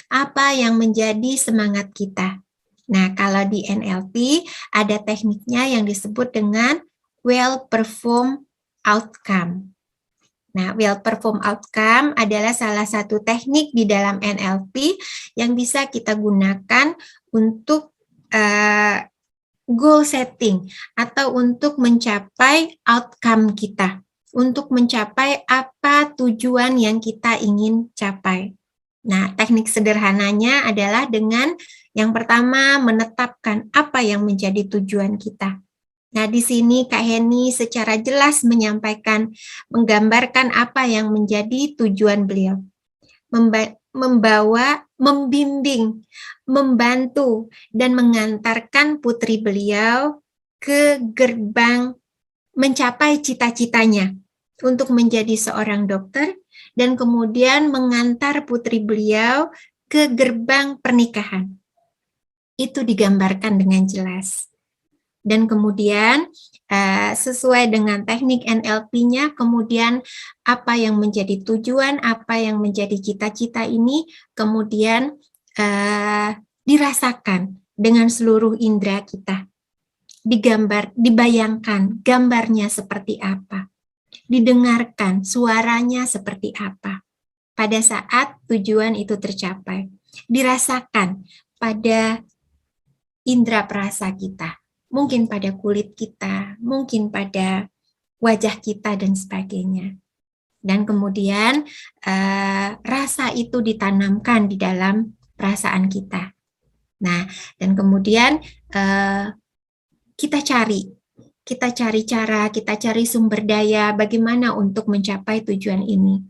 apa yang menjadi semangat kita. Nah, kalau di NLP ada tekniknya yang disebut dengan well-performed outcome. Nah, well-performed outcome adalah salah satu teknik di dalam NLP yang bisa kita gunakan untuk goal setting atau untuk mencapai outcome kita, untuk mencapai apa tujuan yang kita ingin capai. Nah, teknik sederhananya adalah dengan yang pertama menetapkan apa yang menjadi tujuan kita. Nah, di sini Kak Heni secara jelas menyampaikan, menggambarkan apa yang menjadi tujuan beliau. Membawa, membimbing, membantu, dan mengantarkan putri beliau ke gerbang mencapai cita-citanya untuk menjadi seorang dokter, dan kemudian mengantar putri beliau ke gerbang pernikahan. Itu digambarkan dengan jelas. Dan kemudian sesuai dengan teknik NLP-nya, kemudian apa yang menjadi tujuan, apa yang menjadi cita-cita ini, kemudian dirasakan dengan seluruh indera kita. Dibayangkan gambarnya seperti apa. Didengarkan suaranya seperti apa. Pada saat tujuan itu tercapai. Dirasakan pada indera perasa kita. Mungkin pada kulit kita, mungkin pada wajah kita dan sebagainya. Dan kemudian rasa itu ditanamkan di dalam perasaan kita. Nah, dan kemudian kita cari cara, kita cari sumber daya bagaimana untuk mencapai tujuan ini.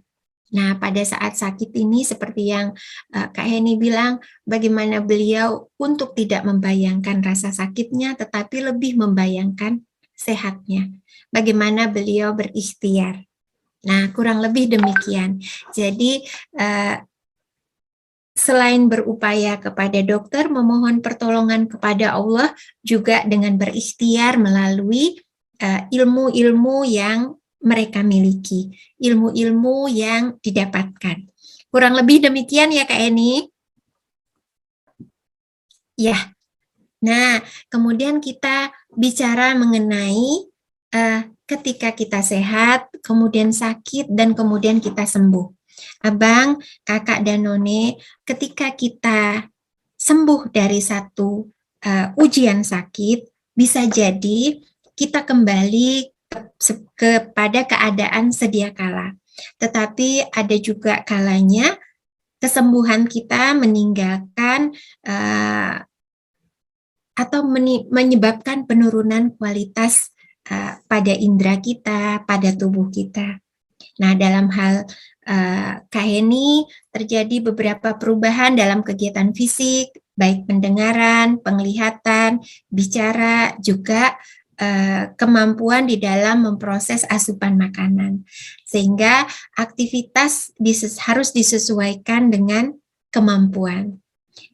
Nah, pada saat sakit ini seperti yang Kak Heni bilang, bagaimana beliau untuk tidak membayangkan rasa sakitnya, tetapi lebih membayangkan sehatnya. Bagaimana beliau berikhtiar. Nah, kurang lebih demikian. Jadi, selain berupaya kepada dokter, memohon pertolongan kepada Allah, juga dengan berikhtiar melalui ilmu-ilmu yang mereka miliki, ilmu-ilmu yang didapatkan. Kurang lebih demikian ya Kak Eni? Ya. Nah, kemudian kita bicara mengenai ketika kita sehat, kemudian sakit, dan kemudian kita sembuh. Abang, kakak, dan none, ketika kita sembuh dari satu ujian sakit, bisa jadi kita kembali kepada keadaan sedia kala. Tetapi ada juga kalanya kesembuhan kita meninggalkan atau menyebabkan penurunan kualitas pada indera kita, pada tubuh kita. Nah, dalam hal Kak Heni terjadi beberapa perubahan dalam kegiatan fisik, baik pendengaran, penglihatan, bicara, juga kemampuan di dalam memproses asupan makanan. Sehingga aktivitas harus disesuaikan dengan kemampuan.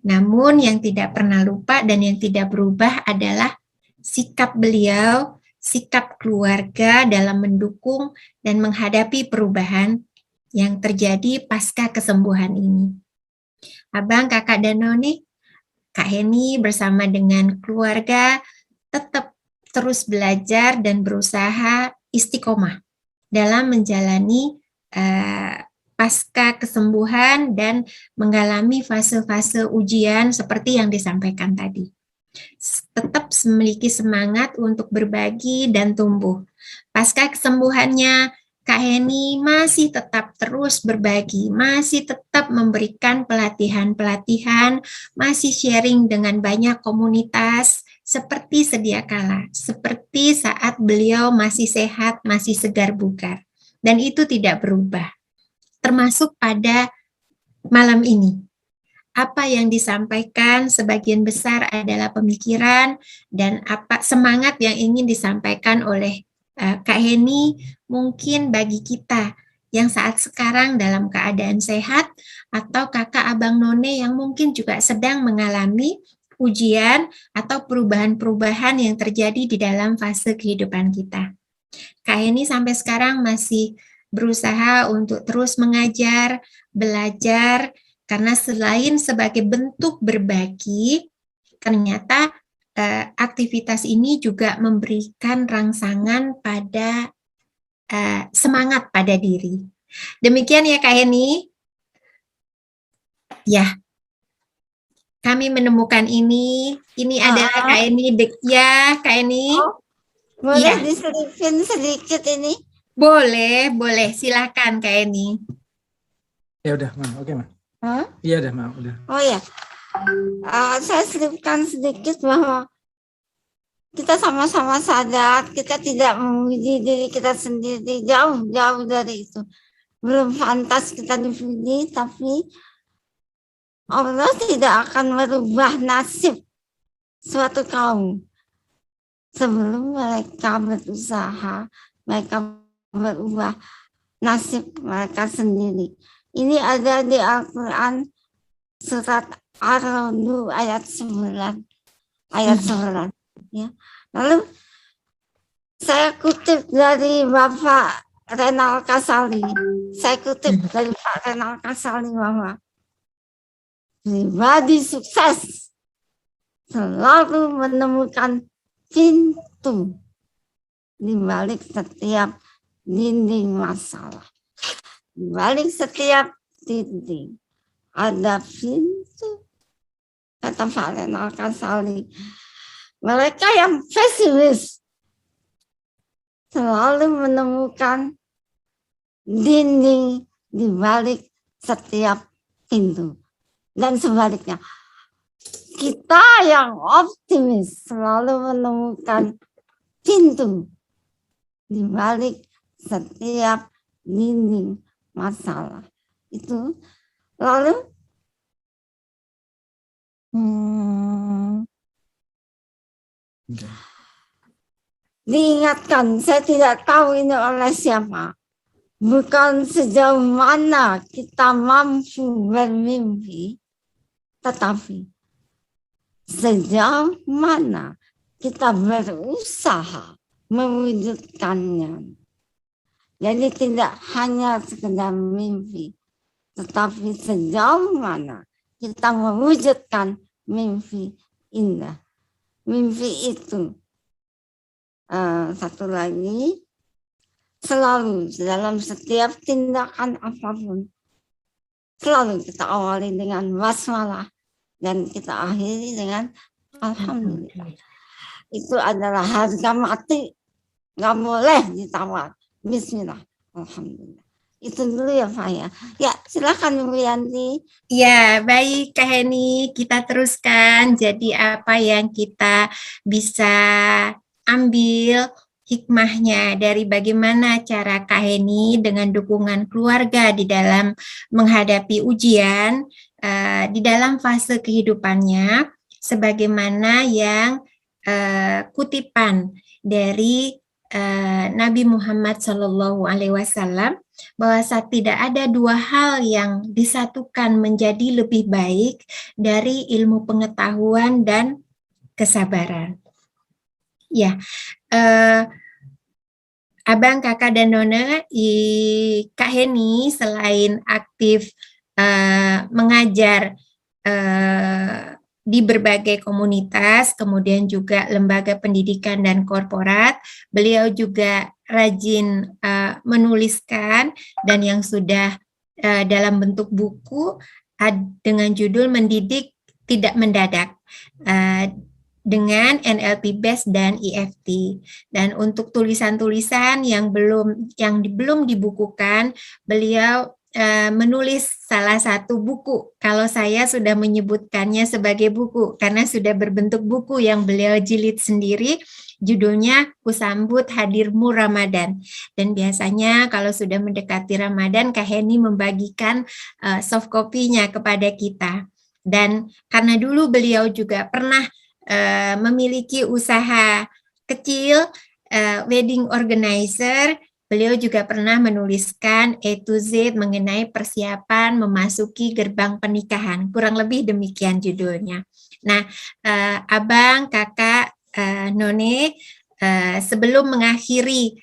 Namun yang tidak pernah lupa dan yang tidak berubah adalah sikap beliau, sikap keluarga dalam mendukung dan menghadapi perubahan yang terjadi pasca kesembuhan ini. Abang, kakak, dan noni, Kak Heni bersama dengan keluarga tetap terus belajar dan berusaha istiqomah dalam menjalani pasca kesembuhan dan mengalami fase-fase ujian seperti yang disampaikan tadi. Tetap memiliki semangat untuk berbagi dan tumbuh. Pasca kesembuhannya, Kak Heni masih tetap terus berbagi, masih tetap memberikan pelatihan-pelatihan, masih sharing dengan banyak komunitas, seperti sedia kala, seperti saat beliau masih sehat, masih segar bugar. Dan itu tidak berubah. Termasuk pada malam ini. Apa yang disampaikan sebagian besar adalah pemikiran dan semangat yang ingin disampaikan oleh Kak Heni mungkin bagi kita yang saat sekarang dalam keadaan sehat atau kakak abang none yang mungkin juga sedang mengalami ujian atau perubahan-perubahan yang terjadi di dalam fase kehidupan kita. Kak Heni sampai sekarang masih berusaha untuk terus mengajar, belajar, karena selain sebagai bentuk berbagi, ternyata aktivitas ini juga memberikan rangsangan pada semangat pada diri. Demikian ya Kak Heni. Ya, kami menemukan ini adalah Kak Heni. Ya, Kak Heni. Boleh diselipin sedikit ini? Boleh, silakan Kak Heni. Ya udah, Ma. Oke, Ma. Hah? Iya dah, Ma. Udah. Oh ya, saya selipkan sedikit bahwa kita sama-sama sadar kita tidak memuji diri kita sendiri, jauh dari itu. Belum pantas kita dipuji, tapi Allah tidak akan merubah nasib suatu kaum sebelum mereka berusaha, mereka berubah nasib mereka sendiri. Ini ada di Al-Quran surat Ar-Ra'd ayat 9. Ya. Lalu saya kutip dari Bapak Renal Kasali. Saya kutip dari Pak Renal Kasali bahwa pribadi sukses selalu menemukan pintu di balik setiap dinding masalah. Di balik setiap dinding ada pintu. Kata Valen Al-Kasali, mereka yang pesimis selalu menemukan dinding di balik setiap pintu. Dan sebaliknya, kita yang optimis selalu menemukan pintu di balik setiap dinding masalah. Itu lalu diingatkan, saya tidak tahu ini oleh siapa. Bukan sejauh mana kita mampu bermimpi, tetapi sejauh mana kita berusaha mewujudkannya. Jadi tidak hanya sekedar mimpi, tetapi sejauh mana kita mewujudkan mimpi indah. Mimpi itu satu lagi, selalu dalam setiap tindakan apapun, selalu kita awali dengan basmalah dan kita akhiri dengan alhamdulillah. Itu adalah harga mati, nggak boleh ditawar. Bismillah, alhamdulillah. Itu dulu ya Pak ya. Ya silakan Ibu Yanti. Ya, baik Kak Heni, kita teruskan. Jadi apa yang kita bisa ambil hikmahnya dari bagaimana cara Kak Heni dengan dukungan keluarga di dalam menghadapi ujian di dalam fase kehidupannya, sebagaimana yang kutipan dari Nabi Muhammad SAW, bahwa tidak ada dua hal yang disatukan menjadi lebih baik dari ilmu pengetahuan dan kesabaran. Ya, Abang, Kakak, dan Nona, Kak Heni selain aktif mengajar di berbagai komunitas, kemudian juga lembaga pendidikan dan korporat, beliau juga rajin menuliskan dan yang sudah dalam bentuk buku dengan judul Mendidik Tidak Mendadak dengan NLP Base dan EFT. Dan untuk tulisan-tulisan yang belum dibukukan, beliau menulis salah satu buku. Kalau saya sudah menyebutkannya sebagai buku karena sudah berbentuk buku yang beliau jilid sendiri, judulnya Kusambut Hadirmu Ramadan. Dan biasanya kalau sudah mendekati Ramadan, Kak Heni membagikan soft copy-nya kepada kita. Dan karena dulu beliau juga pernah memiliki usaha kecil, wedding organizer, beliau juga pernah menuliskan A to Z mengenai persiapan memasuki gerbang pernikahan. Kurang lebih demikian judulnya. Nah, Abang, Kakak, None, sebelum mengakhiri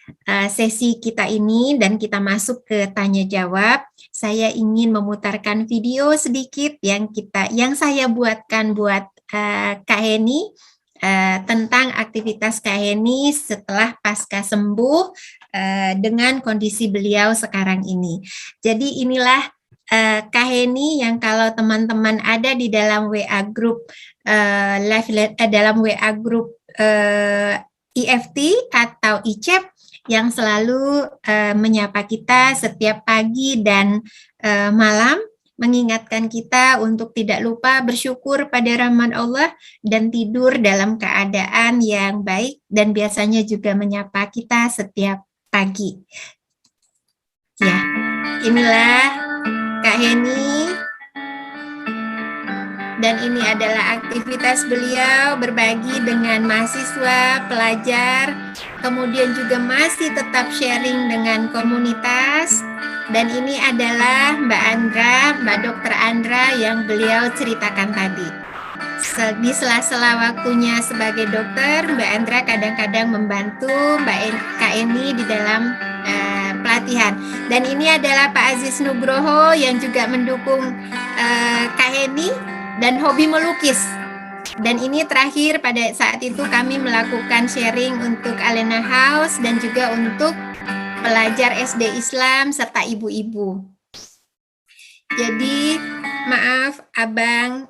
sesi kita ini dan kita masuk ke tanya jawab, saya ingin memutarkan video sedikit yang saya buatkan buat Kak Heni tentang aktivitas Kak Heni setelah pasca sembuh dengan kondisi beliau sekarang ini. Jadi inilah Kak Heni yang kalau teman-teman ada di dalam WA group dalam WA group EFT atau ICEP yang selalu menyapa kita setiap pagi dan malam, mengingatkan kita untuk tidak lupa bersyukur pada rahmat Allah dan tidur dalam keadaan yang baik, dan biasanya juga menyapa kita setiap pagi. Ya, inilah Kak Heni. Dan ini adalah aktivitas beliau berbagi dengan mahasiswa, pelajar, kemudian juga masih tetap sharing dengan komunitas. Dan ini adalah Mbak Dr. Andra yang beliau ceritakan tadi. Di sela-sela waktunya sebagai dokter, Mbak Andra kadang-kadang membantu Kak Eni di dalam pelatihan. Dan ini adalah Pak Aziz Nugroho yang juga mendukung Kak Eni dan hobi melukis. Dan ini terakhir, pada saat itu kami melakukan sharing untuk Alena House dan juga untuk pelajar SD Islam serta ibu-ibu. Jadi maaf Abang,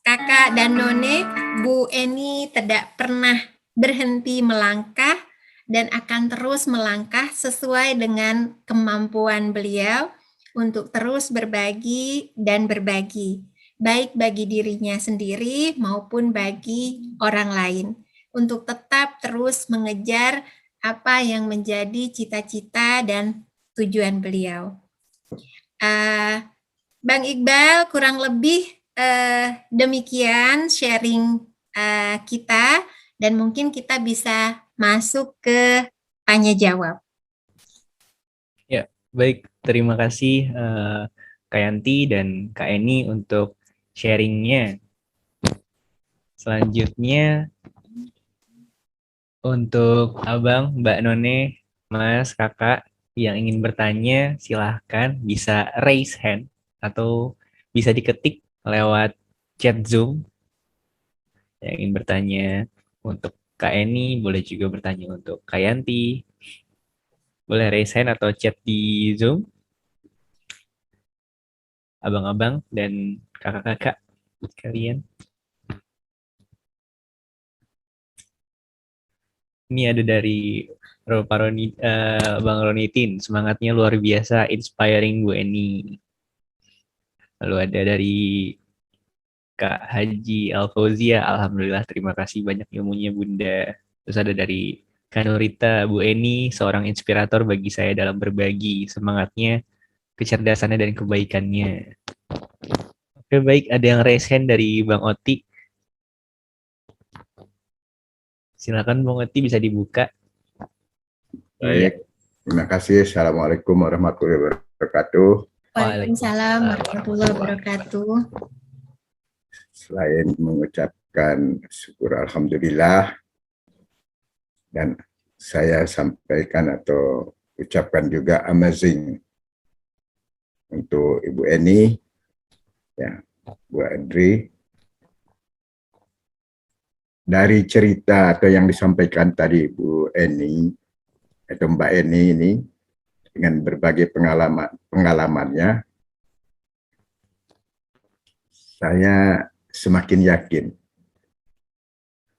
Kakak dan None, Bu Eni tidak pernah berhenti melangkah dan akan terus melangkah sesuai dengan kemampuan beliau untuk terus berbagi dan berbagi, baik bagi dirinya sendiri maupun bagi orang lain, untuk tetap terus mengejar apa yang menjadi cita-cita dan tujuan beliau. Bang Iqbal, kurang lebih demikian sharing kita, dan mungkin kita bisa masuk ke tanya jawab. Ya, baik. Terima kasih Kak Yanti dan Kak Eni untuk sharingnya. Selanjutnya untuk Abang, Mbak None, Mas, Kakak yang ingin bertanya, silahkan bisa raise hand atau bisa diketik lewat chat Zoom. Yang ingin bertanya untuk Kak Eni, boleh juga bertanya untuk Kak Yanti. Boleh raise hand atau chat di Zoom. Abang-abang dan kakak-kakak kalian. Ini ada dari Bang Ronitin, semangatnya luar biasa, inspiring Bu Eni. Lalu ada dari Kak Haji Alfauzia, alhamdulillah terima kasih banyak ilmunya Bunda. Terus ada dari Kak Nurita, Bu Eni seorang inspirator bagi saya dalam berbagi, semangatnya, kecerdasannya dan kebaikannya. Oke, baik, ada yang raise hand dari Bang Oti. Silakan Bang Oti, bisa dibuka. Baik, terima kasih. Assalamualaikum warahmatullahi wabarakatuh. Waalaikumsalam warahmatullahi wabarakatuh. Selain mengucapkan syukur alhamdulillah, dan saya sampaikan atau ucapkan juga amazing untuk Ibu Eni, ya, Bu Adri. Dari cerita atau yang disampaikan tadi Bu Eni atau Mbak Eni ini dengan berbagai pengalamannya, saya semakin yakin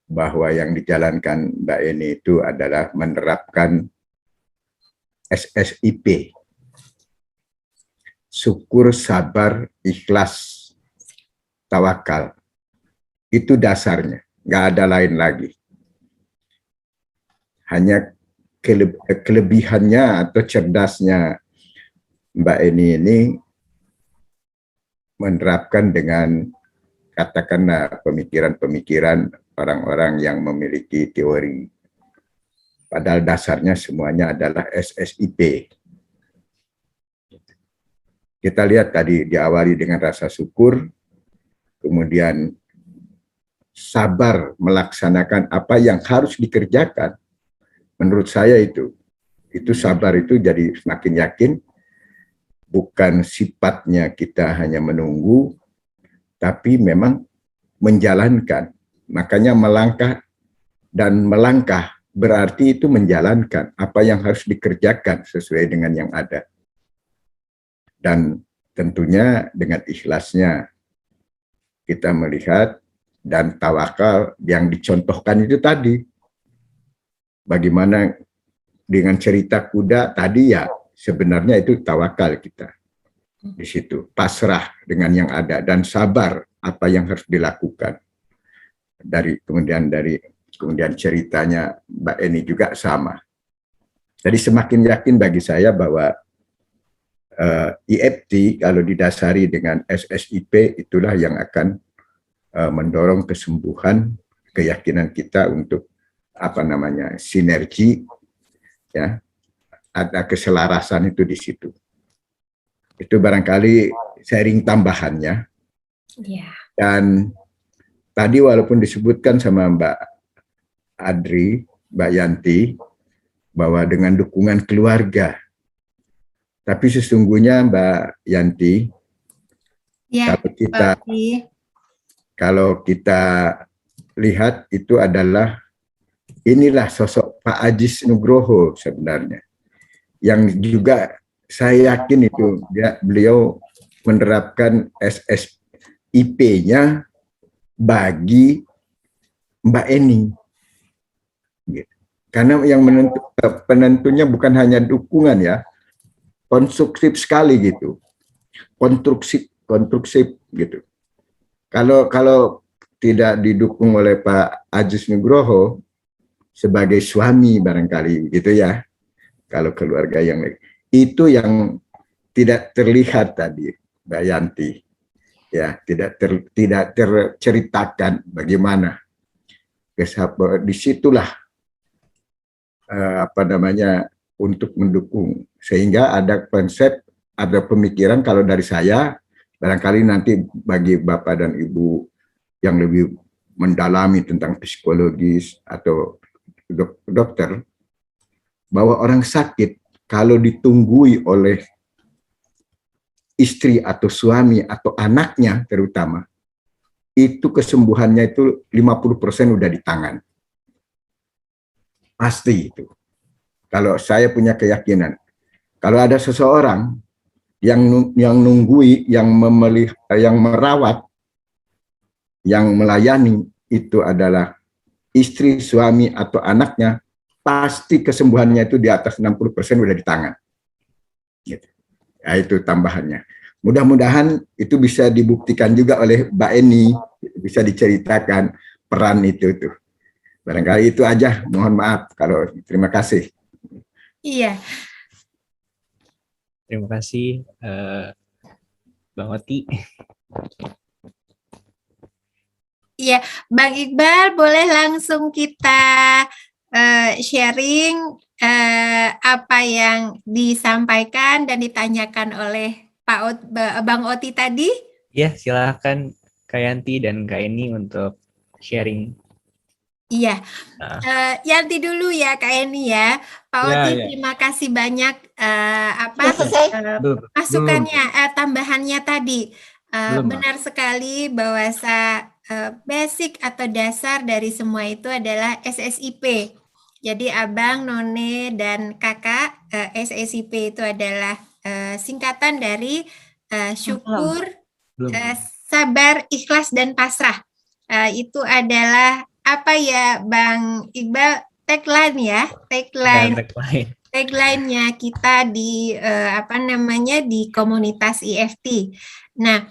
bahwa yang dijalankan Mbak Eni itu adalah menerapkan SSIP. Syukur, sabar, ikhlas, tawakal. Itu dasarnya, nggak ada lain lagi. Hanya kelebihannya atau cerdasnya Mbak Eni ini menerapkan dengan katakanlah pemikiran-pemikiran orang-orang yang memiliki teori. Padahal dasarnya semuanya adalah SSIP. Kita lihat tadi diawali dengan rasa syukur, kemudian sabar melaksanakan apa yang harus dikerjakan. Menurut saya itu sabar itu jadi semakin yakin, bukan sifatnya kita hanya menunggu, tapi memang menjalankan. Makanya melangkah dan melangkah berarti itu menjalankan apa yang harus dikerjakan sesuai dengan yang ada. Dan tentunya dengan ikhlasnya kita melihat dan tawakal yang dicontohkan itu tadi. Bagaimana dengan cerita kuda tadi, ya sebenarnya itu tawakal kita. Di situ pasrah dengan yang ada dan sabar apa yang harus dilakukan. Kemudian ceritanya Mbak Eni juga sama. Jadi semakin yakin bagi saya bahwa EFT kalau didasari dengan SSIP itulah yang akan mendorong kesembuhan, keyakinan kita untuk sinergi, ya, ada keselarasan itu di situ. Itu barangkali sharing tambahannya. Yeah. Dan tadi walaupun disebutkan sama Mbak Adri, Mbak Yanti, bahwa dengan dukungan keluarga, tapi sesungguhnya Mbak Yanti, ya, kalau kita Kalau kita lihat itu adalah inilah sosok Pak Ajis Nugroho sebenarnya, yang juga saya yakin itu beliau menerapkan SSIP-nya bagi Mbak Eni. Gitu. Karena yang penentunya bukan hanya dukungan ya, konstruktif sekali gitu, konstruksif gitu. Kalau tidak didukung oleh Pak Ajis Nugroho sebagai suami barangkali gitu ya, kalau keluarga yang itu yang tidak terlihat tadi, Mbak Yanti, ya tidak terceritakan bagaimana. Disitulah untuk mendukung, sehingga ada konsep, ada pemikiran. Kalau dari saya, barangkali nanti bagi Bapak dan Ibu yang lebih mendalami tentang psikologis atau dokter, bahwa orang sakit kalau ditunggui oleh istri atau suami atau anaknya terutama, itu kesembuhannya itu 50% udah di tangan. Pasti itu. Kalau saya punya keyakinan, kalau ada seseorang yang nunggui, yang merawat, yang melayani, itu adalah istri, suami, atau anaknya, pasti kesembuhannya itu di atas 60% udah di tangan. Gitu. Ya, itu tambahannya. Mudah-mudahan itu bisa dibuktikan juga oleh Mbak Eni, bisa diceritakan peran itu. Barangkali itu aja, mohon maaf kalau terima kasih. Iya. Terima kasih, Bang Oti. Iya, Bang Iqbal, boleh langsung kita sharing apa yang disampaikan dan ditanyakan oleh Bang Oti tadi? Ya, silahkan Kak Yanti dan Kak Eni untuk sharing. Iya, Yanti dulu ya Kak Eni ya. Pak Oti, terima kasih banyak masukannya, tambahannya tadi. Benar sekali bahwa basic atau dasar dari semua itu adalah SSIP. Jadi Abang, None, dan Kakak, SSIP itu adalah singkatan dari syukur, sabar, ikhlas, dan pasrah. Itu adalah apa ya Bang Iqbal, tagline ya, tagline-nya kita di di komunitas IFT. Nah,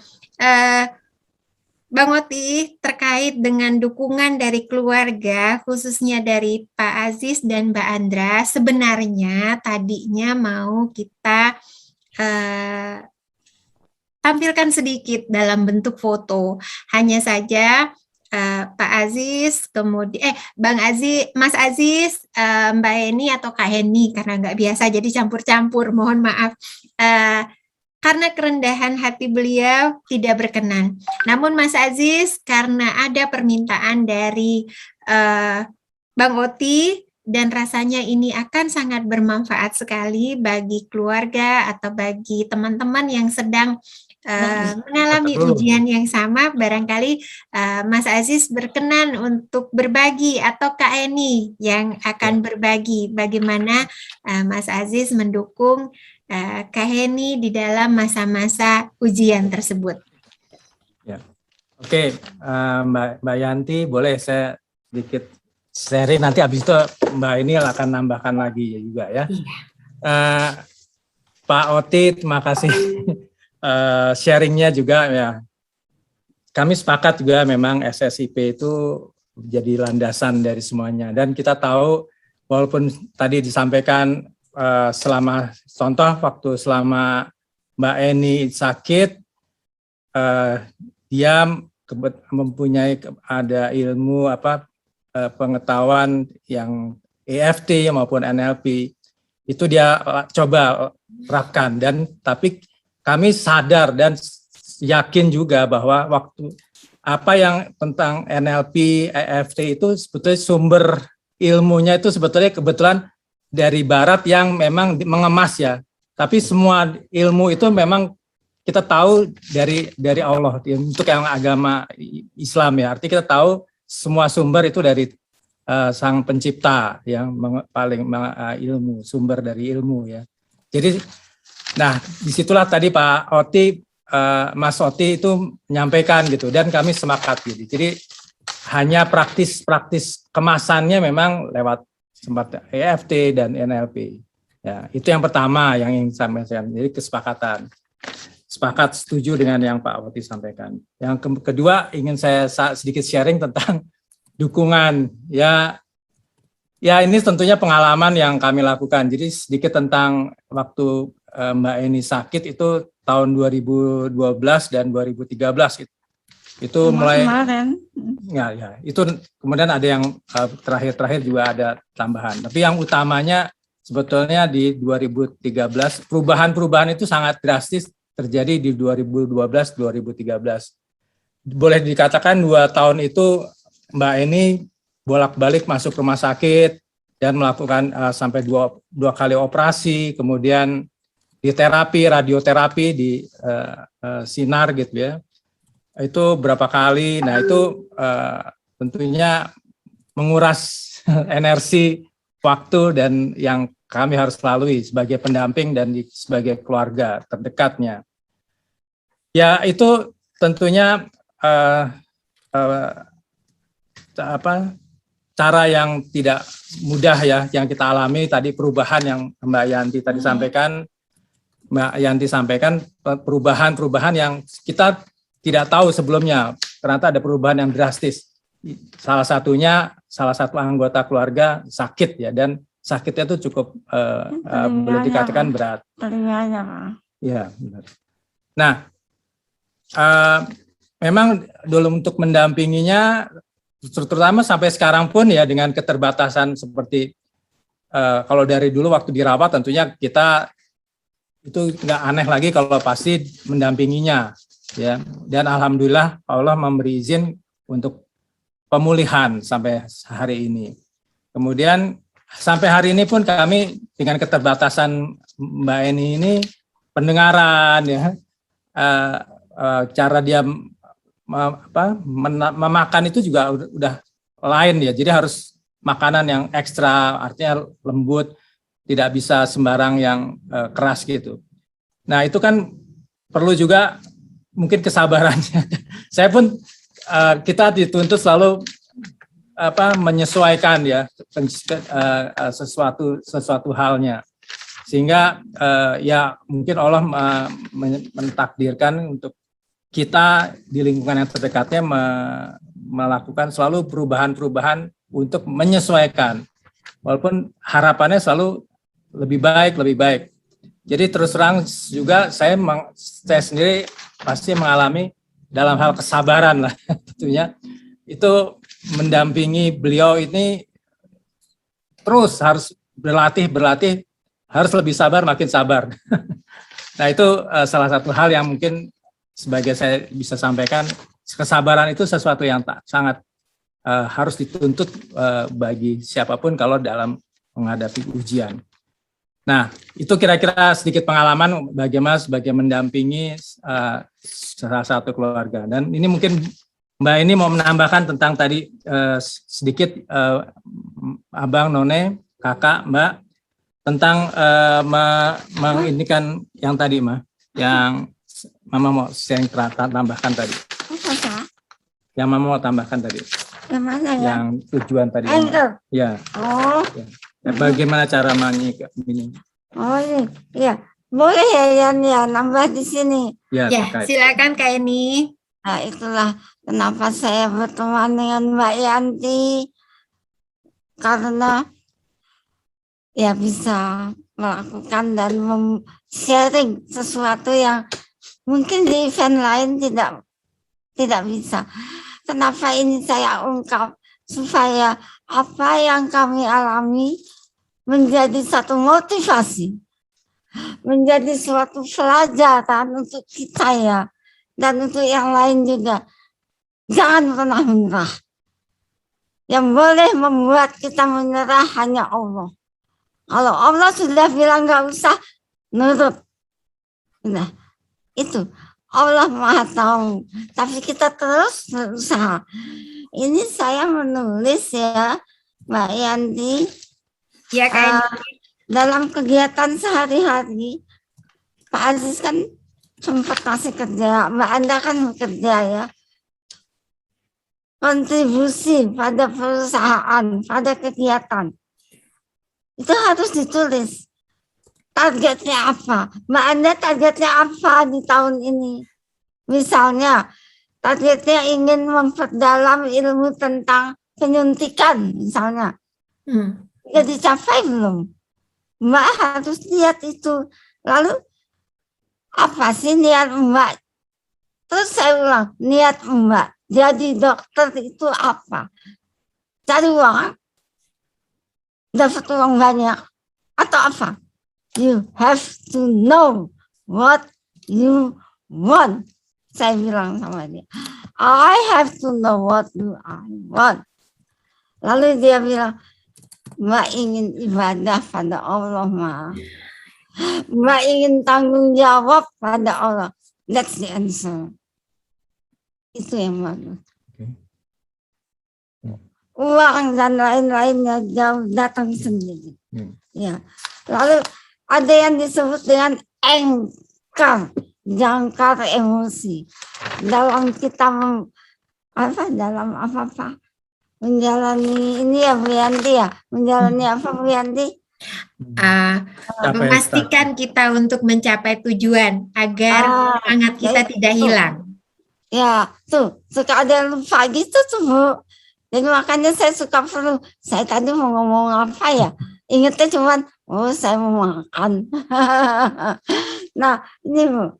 Bang Oti, terkait dengan dukungan dari keluarga, khususnya dari Pak Aziz dan Mbak Andra, sebenarnya tadinya mau kita tampilkan sedikit dalam bentuk foto. Hanya saja Pak Aziz, kemudian Bang Aziz, Mas Aziz, Mbak Eni atau Kak Heni, karena nggak biasa jadi campur-campur, mohon maaf. Karena kerendahan hati beliau tidak berkenan. Namun Mas Aziz, karena ada permintaan dari Bang Oti, dan rasanya ini akan sangat bermanfaat sekali bagi keluarga atau bagi teman-teman yang sedang mengalami ujian yang sama, barangkali Mas Aziz berkenan untuk berbagi, atau Kak Eni yang akan berbagi bagaimana Mas Aziz mendukung Kak Heni di dalam masa-masa ujian tersebut. Ya. Oke, Mbak Yanti, boleh saya sedikit sharing, nanti habis itu Mbak ini akan nambahkan lagi juga ya. Iya. Pak Oti, terima kasih sharingnya juga ya. Kami sepakat juga memang SSIP itu jadi landasan dari semuanya, dan kita tahu walaupun tadi disampaikan selama contoh waktu selama Mbak Eni sakit, dia mempunyai ada ilmu pengetahuan yang EFT maupun NLP, itu dia coba terapkan, dan tapi kami sadar dan yakin juga bahwa waktu apa yang tentang NLP, EFT itu sebetulnya sumber ilmunya itu sebetulnya kebetulan dari Barat yang memang mengemas ya. Tapi semua ilmu itu memang kita tahu dari Allah untuk yang agama Islam ya. Artinya kita tahu semua sumber itu dari Sang Pencipta yang paling ilmu, sumber dari ilmu ya. Jadi, nah disitulah tadi Pak Oti, Mas Oti itu menyampaikan gitu, dan kami sepakat gitu. Jadi hanya praktis kemasannya memang lewat sempat EFT dan NLP. Ya, itu yang pertama yang ingin saya sampaikan. Jadi kesepakatan. Sepakat, setuju dengan yang Pak Oti sampaikan. Yang kedua ingin saya sedikit sharing tentang dukungan. Ya ini tentunya pengalaman yang kami lakukan. Jadi sedikit tentang waktu Mbak Eni sakit itu tahun 2012 dan 2013 itu mulai Kemarin. ya itu kemudian ada yang terakhir juga ada tambahan. Tapi yang utamanya sebetulnya di 2013 perubahan itu sangat drastis terjadi di 2012-2013. Boleh dikatakan 2 tahun itu Mbak Eni bolak-balik masuk rumah sakit dan melakukan sampai dua kali operasi, kemudian di terapi, radioterapi di sinar gitu ya. Itu berapa kali. Nah itu tentunya menguras energi, waktu, dan yang kami harus lalui sebagai pendamping dan sebagai keluarga terdekatnya. Ya itu tentunya cara yang tidak mudah ya yang kita alami tadi, perubahan yang Mbak Yanti tadi sampaikan. Mbak Yanti sampaikan perubahan yang kita tidak tahu sebelumnya, ternyata ada perubahan yang drastis. Salah satu anggota keluarga sakit ya, dan sakitnya itu cukup boleh dikatakan berat. Telinganya. Ya, benar. Nah, memang dulu untuk mendampinginya, terutama sampai sekarang pun ya dengan keterbatasan seperti kalau dari dulu waktu dirawat tentunya kita itu nggak aneh lagi kalau pasti mendampinginya ya, dan alhamdulillah Allah memberi izin untuk pemulihan sampai hari ini. Kemudian sampai hari ini pun kami dengan keterbatasan Mbak Eni ini pendengaran ya, cara dia memakan itu juga udah lain ya, jadi harus makanan yang ekstra, artinya lembut, tidak bisa sembarang yang keras gitu. Nah itu kan perlu juga mungkin kesabarannya. Saya pun kita dituntut selalu menyesuaikan ya sesuatu halnya, sehingga ya mungkin Allah mentakdirkan untuk kita di lingkungan yang terdekatnya melakukan selalu perubahan-perubahan untuk menyesuaikan, walaupun harapannya selalu lebih baik. Jadi terus terang juga saya sendiri pasti mengalami dalam hal kesabaran lah tentunya. Itu mendampingi beliau ini terus harus berlatih, harus lebih sabar, makin sabar. Nah itu salah satu hal yang mungkin sebagai saya bisa sampaikan, kesabaran itu sesuatu yang sangat harus dituntut bagi siapapun kalau dalam menghadapi ujian. Nah, itu kira-kira sedikit pengalaman bagaimana sebagai mendampingi salah satu keluarga. Dan ini mungkin Mbak ini mau menambahkan tentang tadi sedikit Abang, None, Kakak, Mbak, tentang mengindikan yang tadi, yang Mama mau sharing tambahkan tadi. Yang Mama mau tambahkan tadi. Yang mana ya? Yang tujuan tadi. Ya. Oh. Ya. Bagaimana cara ini? Oh iya, boleh ya Yan ya nambah di sini. Ya, silakan Kak Eni. Nah itulah kenapa saya berteman dengan Mbak Yanti, karena ya bisa melakukan dan sharing sesuatu yang mungkin di event lain tidak bisa. Kenapa ini saya ungkap? Supaya apa yang kami alami menjadi satu motivasi, menjadi suatu pelajaran untuk kita ya, dan untuk yang lain juga. Jangan pernah menyerah. Yang boleh membuat kita menyerah hanya Allah. Kalau Allah sudah bilang nggak usah, nurut. Nah, Itu Allah Maha tahu, tapi kita terus berusaha. Ini saya menulis ya, Mbak Yanti, Ya, Kak. dalam kegiatan sehari-hari. Pak Aziz kan sempat kasih kerja, Mbak Anda kan bekerja ya. Kontribusi pada perusahaan, pada kegiatan. Itu harus ditulis. Targetnya apa? Mbak Anda targetnya apa di tahun ini? Misalnya, targetnya ingin memperdalam ilmu tentang penyuntikan, misalnya. Sudah dicapai belum? Mbak harus lihat itu. Lalu, apa sih niat Mbak? Terus saya ulang, niat Mbak jadi dokter itu apa? Cari uang, dapat uang banyak, atau apa? You have to know what you want. Saya bilang sama dia, I have to know what I want. Lalu dia bilang, Mbak ingin ibadah pada Allah, Ma. Mbak ingin tanggung jawab pada Allah. That's the answer. Itu yang bagus. Uang dan lain-lainnya jauh datang sendiri. Ya. Lalu ada yang disebut dengan anchor, jangkar emosi. Dalam kita dalam apa-apa menjalani ini ya Bu Yanti ya, menjalani apa Bu Yanti? Memastikan kita untuk mencapai tujuan agar semangat kita tidak hilang. Ya, tuh suka ada yang lupa gitu tuh Bu. Jadi makanya saya suka perlu. Saya tadi mau ngomong apa ya? Ingatnya cuman, saya mau makan. Nah, ini Bu.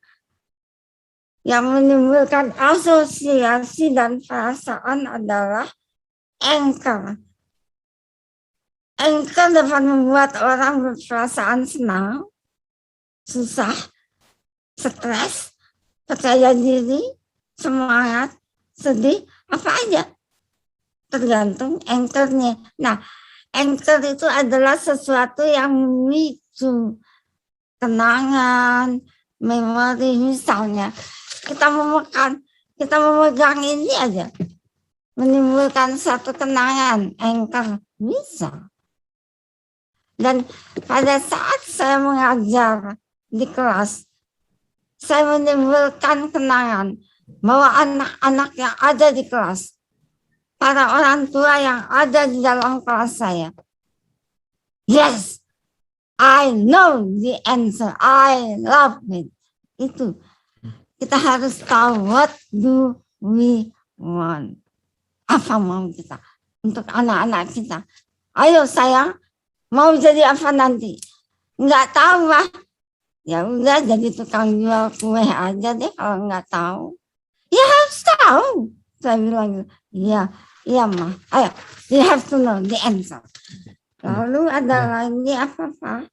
Yang menimbulkan asosiasi dan perasaan adalah anchor. Anchor dapat membuat orang berperasaan senang, susah, stres, percaya diri, semangat, sedih, apa aja. Tergantung anchornya. Nah, anchor itu adalah sesuatu yang memicu kenangan, memori. Misalnya, kita memegang ini aja, menimbulkan satu kenangan, anchor bisa. Dan pada saat saya mengajar di kelas, saya menimbulkan kenangan bahwa anak-anak yang ada di kelas, para orang tua yang ada di dalam kelas saya, yes, I know the answer, I love it. Itu, kita harus tahu what do we want. Apa mau kita untuk anak-anak kita. Ayo sayang, mau jadi apa nanti? Nggak tahu Mah. Ya udah jadi tukang jual kue aja deh kalau nggak tahu. Ya harus tahu. Saya bilang, iya Mah. Ayo, you have to know the answer. Lalu ada lagi apa Pak?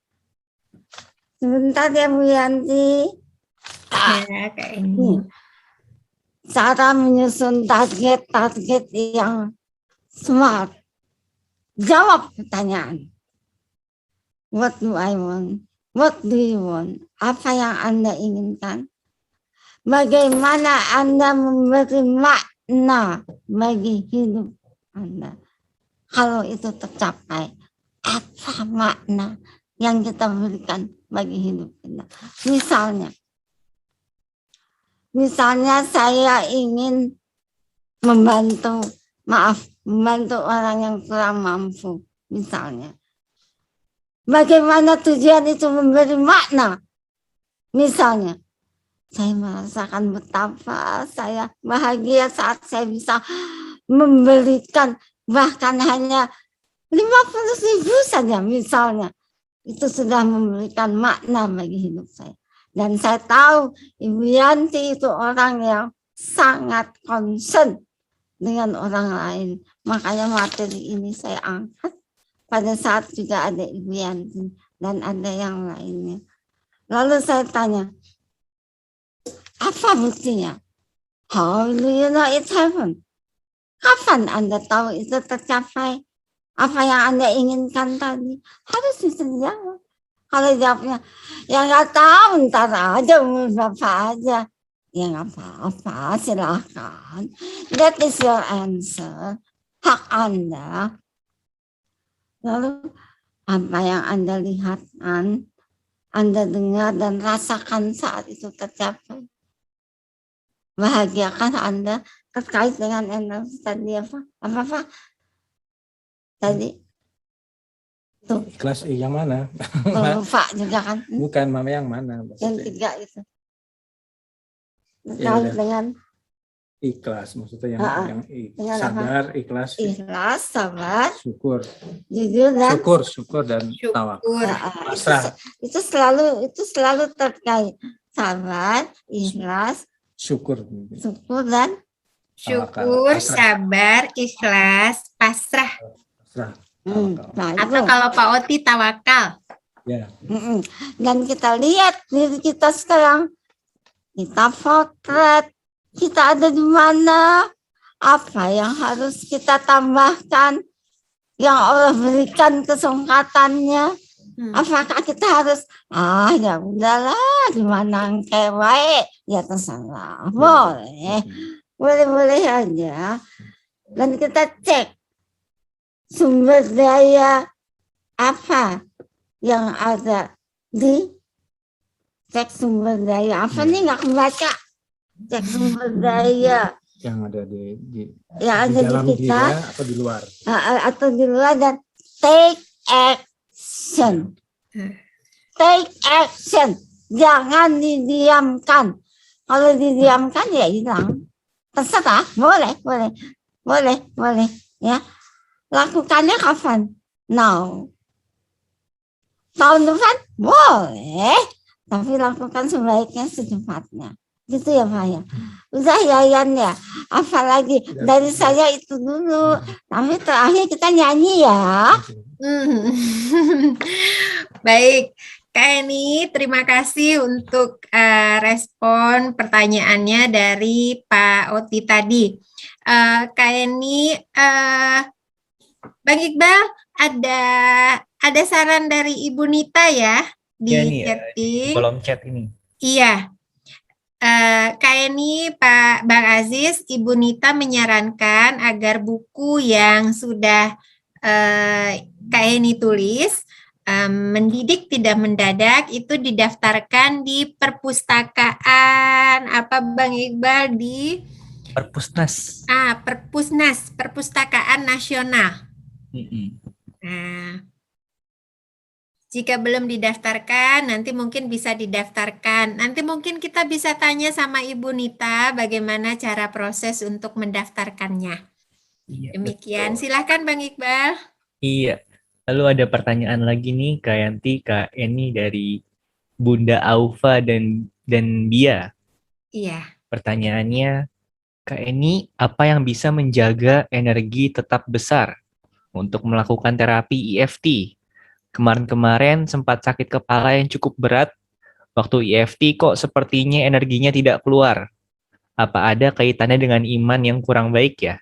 Sebentar ya Bu Yanti. Ya, kayak ini. Cara menyusun target yang smart. Jawab pertanyaan. What do I want? What do you want? Apa yang Anda inginkan? Bagaimana Anda memberi makna bagi hidup Anda? Kalau itu tercapai, apa makna yang kita berikan bagi hidup kita? Misalnya saya ingin membantu orang yang kurang mampu, misalnya. Bagaimana tujuan itu memberi makna? Misalnya, saya merasakan betapa saya bahagia saat saya bisa memberikan bahkan hanya 50.000 saja misalnya. Itu sudah memberikan makna bagi hidup saya. Dan saya tahu Ibu Yanti itu orang yang sangat concern dengan orang lain. Makanya materi ini saya angkat pada saat juga ada Ibu Yanti dan ada yang lainnya. Lalu saya tanya, apa buktinya? How do you know it happened? Kapan Anda tahu itu tercapai? Apa yang Anda inginkan tadi? Harus bisa dijawab. Kalau jawabnya, ya nggak tahu, ntar aja, umur Bapak aja. Ya nggak apa-apa, silahkan. That is your answer. Hak Anda. Lalu, apa yang Anda lihat, Anda dengar dan rasakan saat itu tercapai? Bahagiakan Anda terkait dengan energi tadi apa? Apa? Tadi? Tuh. Kelas yang mana? Lupa juga kan? Bukan, Mama, yang mana? Yang Maksudnya 3 itu. Ya Terkait udah. dengan Ikhlas, maksudnya yang Dengan apa? sabar, ikhlas, ikhlas, sabar, syukur, jujur dan syukur dan tawakal. Pasrah. itu selalu terkait sabar, ikhlas, Syukur. syukur dan Syukur, sabar, ikhlas, pasrah. Pasrah. nah Atau itu. kalau Pak Oti tawakal. Ya. Dan kita lihat diri kita sekarang, kita potret, kita ada di mana, apa yang harus kita tambahkan, yang Allah berikan kesempatan apakah kita harus ya udahlah gimana kayak baik ya terserah, boleh aja. Dan kita cek sumber daya apa yang ada di cek sumber daya apa nih nggak kebaca, cek sumber daya Yang ada di yang ada di dalam kita diri atau di luar. atau di luar, dan take action. Take action. Jangan didiamkan. Kalau didiamkan ya hilang. Terserah, boleh. Ya, lakukannya kapan? Now. Tahun depan boleh, tapi lakukan sebaiknya secepatnya. Gitu ya Pak ya. Udah Yayan ya. Apalagi dari saya itu dulu. Tapi terakhir kita nyanyi ya. Baik, Kak Eni, terima kasih untuk respon pertanyaannya dari Pak Oti tadi. Kak Eni, Bang Iqbal, ada saran dari Ibu Nita ya di chatting. Kolom chat ini. Iya. Kak Eni, Pak Bang Aziz, Ibu Nita menyarankan agar buku yang sudah Kak Eni tulis, Mendidik Tidak Mendadak, itu didaftarkan di perpustakaan apa Bang Iqbal, di Perpusnas. Perpusnas, Perpustakaan Nasional. Nah, jika belum didaftarkan, nanti mungkin bisa didaftarkan. Nanti mungkin kita bisa tanya sama Ibu Nita bagaimana cara proses untuk mendaftarkannya. Iya, Demikian, betul. silahkan Bang Iqbal. Iya. Lalu ada pertanyaan lagi nih, Kak Yanti, Kak Eni dari Bunda Aufa dan Bia. Iya. Pertanyaannya, Kak Eni, apa yang bisa menjaga energi tetap besar untuk melakukan terapi EFT? Kemarin-kemarin sempat sakit kepala yang cukup berat. Waktu EFT kok sepertinya energinya tidak keluar. Apa ada kaitannya dengan iman yang kurang baik ya?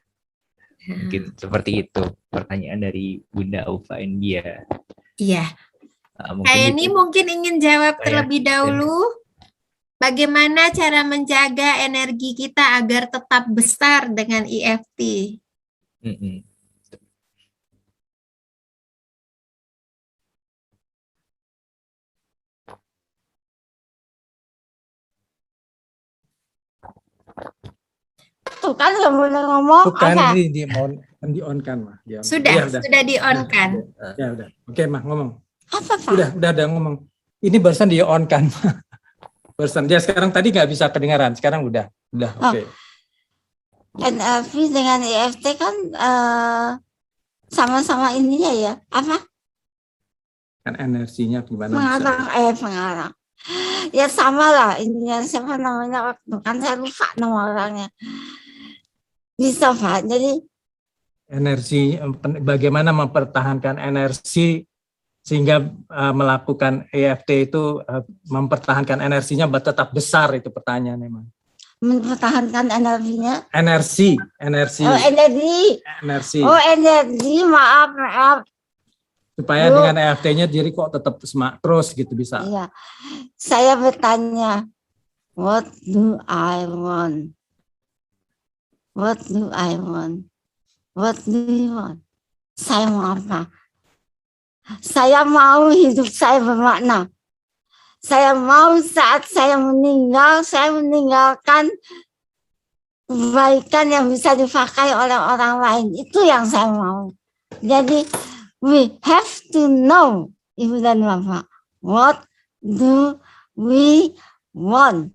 Mungkin seperti itu pertanyaan dari Bunda Aufa and Bia. Iya. Mungkin Kak Eni mungkin ingin jawab terlebih dahulu. Bagaimana cara menjaga energi kita agar tetap besar dengan EFT? Tuh kan nggak boleh ngomong. Bukan apa? di on kan mah. Sudah di on kan. Ya udah. Oke mah ngomong. Apa Pak? Udah ngomong. Ini barusan di on kan. Barusan dia sekarang tadi nggak bisa kedengaran. Sekarang udah. Oke. NLP dengan EFT kan sama-sama ininya ya. Apa? Kan energinya gimana? Pengarang. Ya sama lah intinya, siapa namanya waktu kan saya lupa nama orangnya. Bisa Pak. Jadi energi, bagaimana mempertahankan energi sehingga melakukan EFT itu mempertahankan energinya tetap besar, itu pertanyaan memang. Mempertahankan energinya. Energi. Oh energi, maaf. Supaya Bu. dengan EFT-nya diri kok tetap semangat terus gitu bisa. Iya. Saya bertanya, what do I want? What do I want? What do you want? Saya mau apa? Saya mau hidup saya bermakna. Saya mau saat saya meninggal, saya meninggalkan kebaikan yang bisa dipakai oleh orang lain. Itu yang saya mau. Jadi, we have to know, Ibu dan Bapak, what do we want?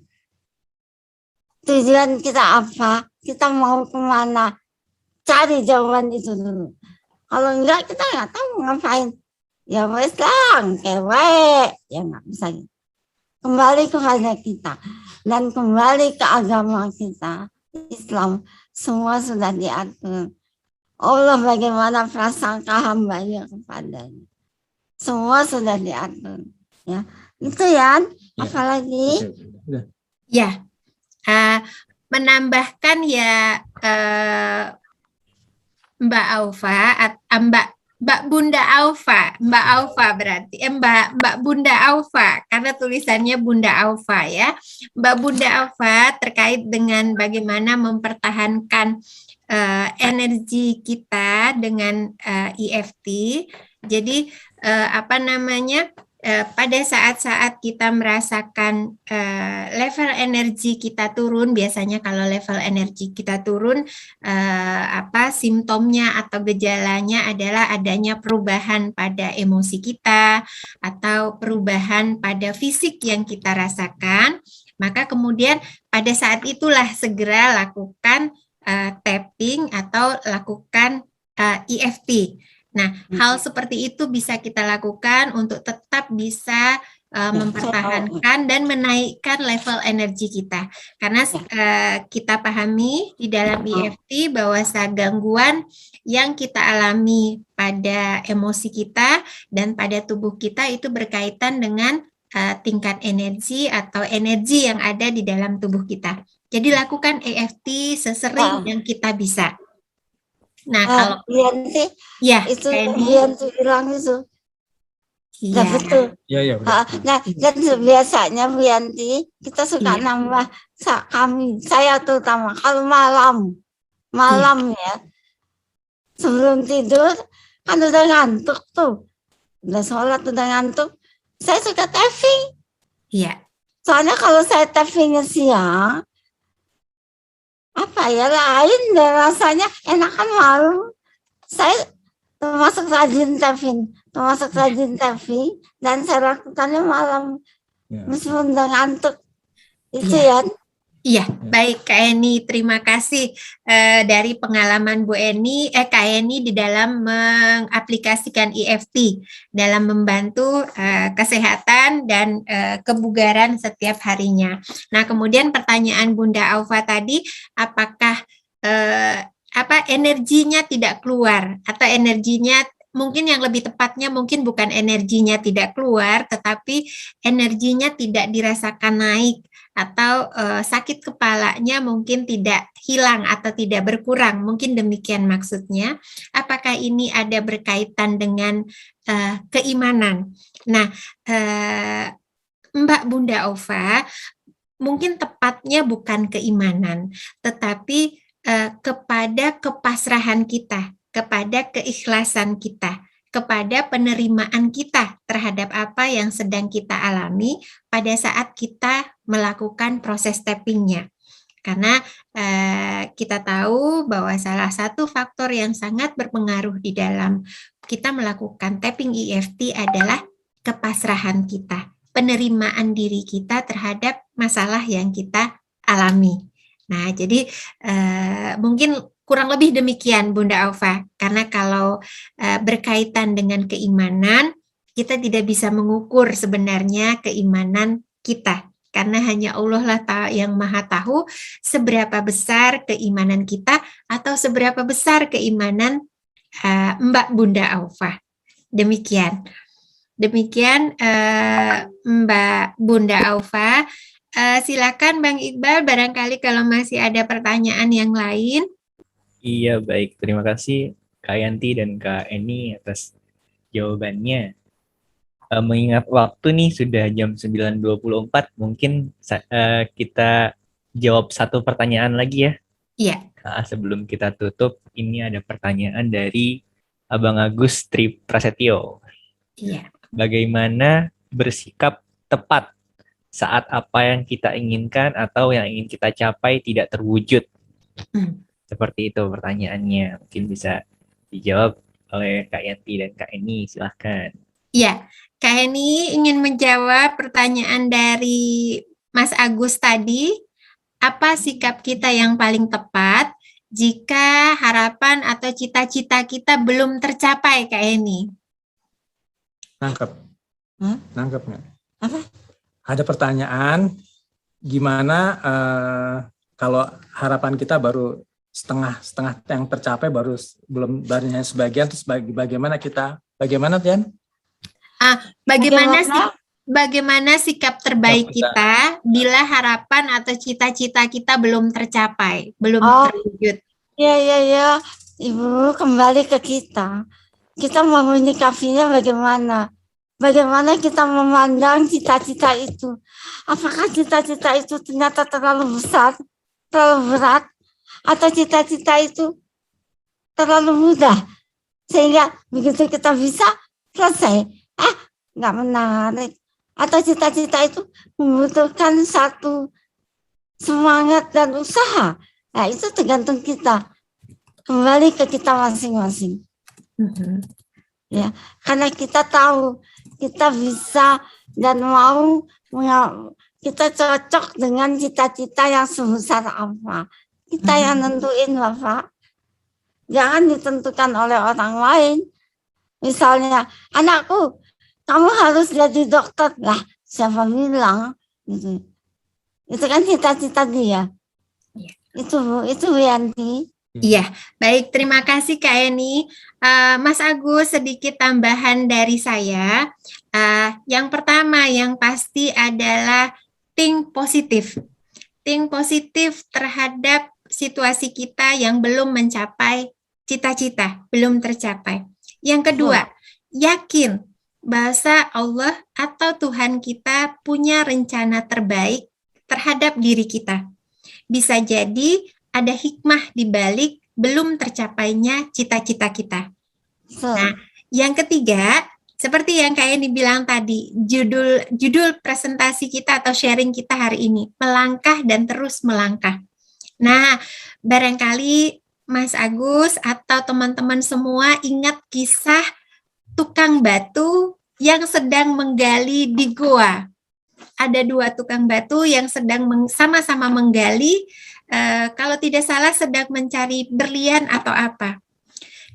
Tujuan kita apa? Kita mau kemana? Cari jawaban itu dulu. Kalau enggak, kita nggak tahu ngapain. Ya wes lang, kewek. Ya nggak bisa gitu. Kembali kepada kita. Dan kembali ke agama kita. Islam. Semua sudah diatur. Allah bagaimana prasangka hambanya kepadanya. Semua sudah diatur. Ya, itu ya. Apalagi? Ya, menambahkan ya Mbak Aufa, Mbak Bunda Aufa, Mbak Aufa berarti, Mbak Bunda Aufa, karena tulisannya Bunda Aufa ya. Mbak Bunda Aufa terkait dengan bagaimana mempertahankan energi kita dengan EFT. Jadi pada saat-saat kita merasakan level energi kita turun, biasanya kalau level energi kita turun, simptomnya atau gejalanya adalah adanya perubahan pada emosi kita atau perubahan pada fisik yang kita rasakan. Maka kemudian pada saat itulah segera lakukan tapping atau lakukan EFT. Nah, hal seperti itu bisa kita lakukan untuk tetap bisa mempertahankan dan menaikkan level energi kita. Karena kita pahami di dalam EFT bahwa gangguan yang kita alami pada emosi kita dan pada tubuh kita itu berkaitan dengan tingkat energi atau energi yang ada di dalam tubuh kita. Jadi lakukan EFT sesering yang kita bisa. Nah, kalau Yanti, ya itu Yanti bilang itu. Iya. Nah, betul. Iya. Nah, dan biasanya Bu Yanti, kita suka nambah saya terutama kalau malam ya, sebelum tidur kan udah ngantuk tuh, udah sholat udah ngantuk, saya suka tapping. Iya. Soalnya kalau saya tappingnya siang, lain deh rasanya, enakan malam. Saya termasuk rajin tapping, dan saya lakukannya malam, meskipun udah ngantuk. Itu ya. Iya, baik Kak Eni, terima kasih dari pengalaman Bu Eni, Kak Eni di dalam mengaplikasikan EFT dalam membantu kesehatan dan kebugaran setiap harinya. Nah, kemudian pertanyaan Bunda Aufa tadi, apakah energinya tidak keluar atau energinya mungkin yang lebih tepatnya mungkin bukan energinya tidak keluar, tetapi energinya tidak dirasakan naik atau sakit kepalanya mungkin tidak hilang atau tidak berkurang, mungkin demikian maksudnya. Apakah ini ada berkaitan dengan keimanan? Nah, Mbak Bunda Aufa, mungkin tepatnya bukan keimanan, tetapi kepada kepasrahan kita, kepada keikhlasan kita, kepada penerimaan kita terhadap apa yang sedang kita alami pada saat kita melakukan proses tappingnya. Karena kita tahu bahwa salah satu faktor yang sangat berpengaruh di dalam kita melakukan tapping EFT adalah kepasrahan kita, penerimaan diri kita terhadap masalah yang kita alami. Nah, jadi mungkin kurang lebih demikian Bunda Aufa, karena kalau berkaitan dengan keimanan, kita tidak bisa mengukur sebenarnya keimanan kita, karena hanya Allah lah yang maha tahu seberapa besar keimanan kita atau seberapa besar keimanan Mbak Bunda Aufa. Demikian Mbak Bunda Aufa. Silakan Bang Iqbal, barangkali kalau masih ada pertanyaan yang lain. Iya, baik. Terima kasih Kak Yanti dan Kak Eni atas jawabannya. Mengingat waktu nih sudah jam 9.24, mungkin kita jawab satu pertanyaan lagi ya. Iya. Sebelum kita tutup, ini ada pertanyaan dari Abang Agus Tri Prasetyo. Iya. Bagaimana bersikap tepat saat apa yang kita inginkan atau yang ingin kita capai tidak terwujud? Seperti itu pertanyaannya. Mungkin bisa dijawab oleh Kak Yanti dan Kak Eni, silahkan. Iya, Kak Eni ingin menjawab pertanyaan dari Mas Agus tadi. Apa sikap kita yang paling tepat jika harapan atau cita-cita kita belum tercapai, Kak Eni? Nangkep. Nangkep nggak? Apa? Ada pertanyaan, gimana kalau harapan kita baru setengah yang tercapai, belum barunya sebagian, terus bagaimana Tian? Bagaimana sikap terbaik kita bila harapan atau cita-cita kita belum tercapai, belum terwujud? Ya, Ibu, kembali ke kita. Kita mau menyikapinya bagaimana? Bagaimana kita memandang cita-cita itu? Apakah cita-cita itu ternyata terlalu besar, terlalu berat, atau cita-cita itu terlalu mudah? Sehingga begitu kita bisa, selesai. Nggak menarik. Atau cita-cita itu membutuhkan satu semangat dan usaha. Nah, itu tergantung kita. Kembali ke kita masing-masing. Ya, karena kita tahu kita bisa dan mau, kita cocok dengan cita-cita yang sebesar apa. Kita yang nentuin, Bapak. Jangan ditentukan oleh orang lain. Misalnya, anakku, kamu harus jadi dokter. Lah, siapa bilang? Gitu. Itu kan cita-cita dia. Itu Yanti. Iya, baik. Terima kasih Kak Eni. Mas Agus, sedikit tambahan dari saya. Yang pertama, yang pasti adalah think positif. Think positif terhadap situasi kita yang belum mencapai cita-cita, belum tercapai. Yang kedua, yakin bahwa Allah atau Tuhan kita punya rencana terbaik terhadap diri kita. Bisa jadi ada hikmah di balik belum tercapainya cita-cita kita. Nah, yang ketiga, seperti yang Kak Eni bilang tadi, judul presentasi kita atau sharing kita hari ini, melangkah dan terus melangkah. Nah, barangkali Mas Agus atau teman-teman semua ingat kisah tukang batu yang sedang menggali di goa. Ada 2 tukang batu yang sedang sama-sama menggali, kalau tidak salah sedang mencari berlian atau apa.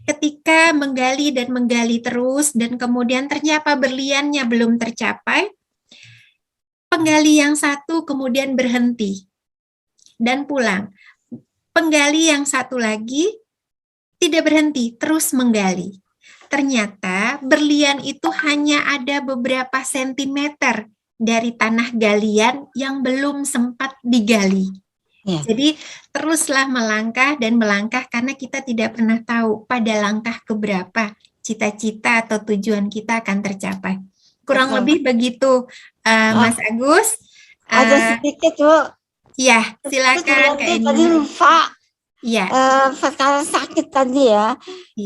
Ketika menggali dan menggali terus dan kemudian ternyata berliannya belum tercapai, penggali yang satu kemudian berhenti dan pulang. Penggali yang satu lagi tidak berhenti, terus menggali. Ternyata berlian itu hanya ada beberapa sentimeter dari tanah galian yang belum sempat digali. Ya. Jadi teruslah melangkah dan melangkah karena kita tidak pernah tahu pada langkah keberapa cita-cita atau tujuan kita akan tercapai. Kurang lebih begitu, Mas Agus. Ada sedikit, Bu. Ya, silakan Kak Eni. Tadi lupa. Ya. Perkara sakit tadi ya.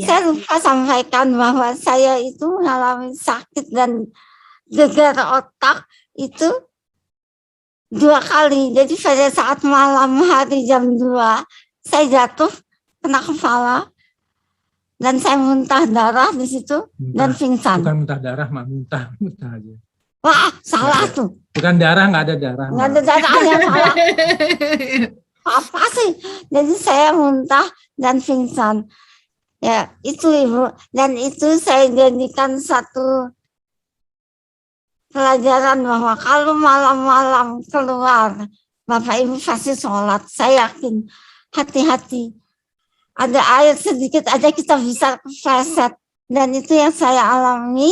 Saya lupa sampaikan bahwa saya itu mengalami sakit dan gegar otak itu 2 kali. Jadi pada saat malam hari jam 2 saya jatuh kena kepala dan saya muntah darah di situ dan pingsan. Bukan muntah darah, muntah aja. Wah, salah tuh. Bukan darah, nggak ada darah. Nggak ada darahnya, salah. Apa sih? Jadi saya muntah dan pingsan. Ya, itu Ibu. Dan itu saya jadikan satu pelajaran bahwa kalau malam-malam keluar, Bapak Ibu pasti sholat. Saya yakin, hati-hati. Ada air sedikit aja kita bisa kepleset. Dan itu yang saya alami.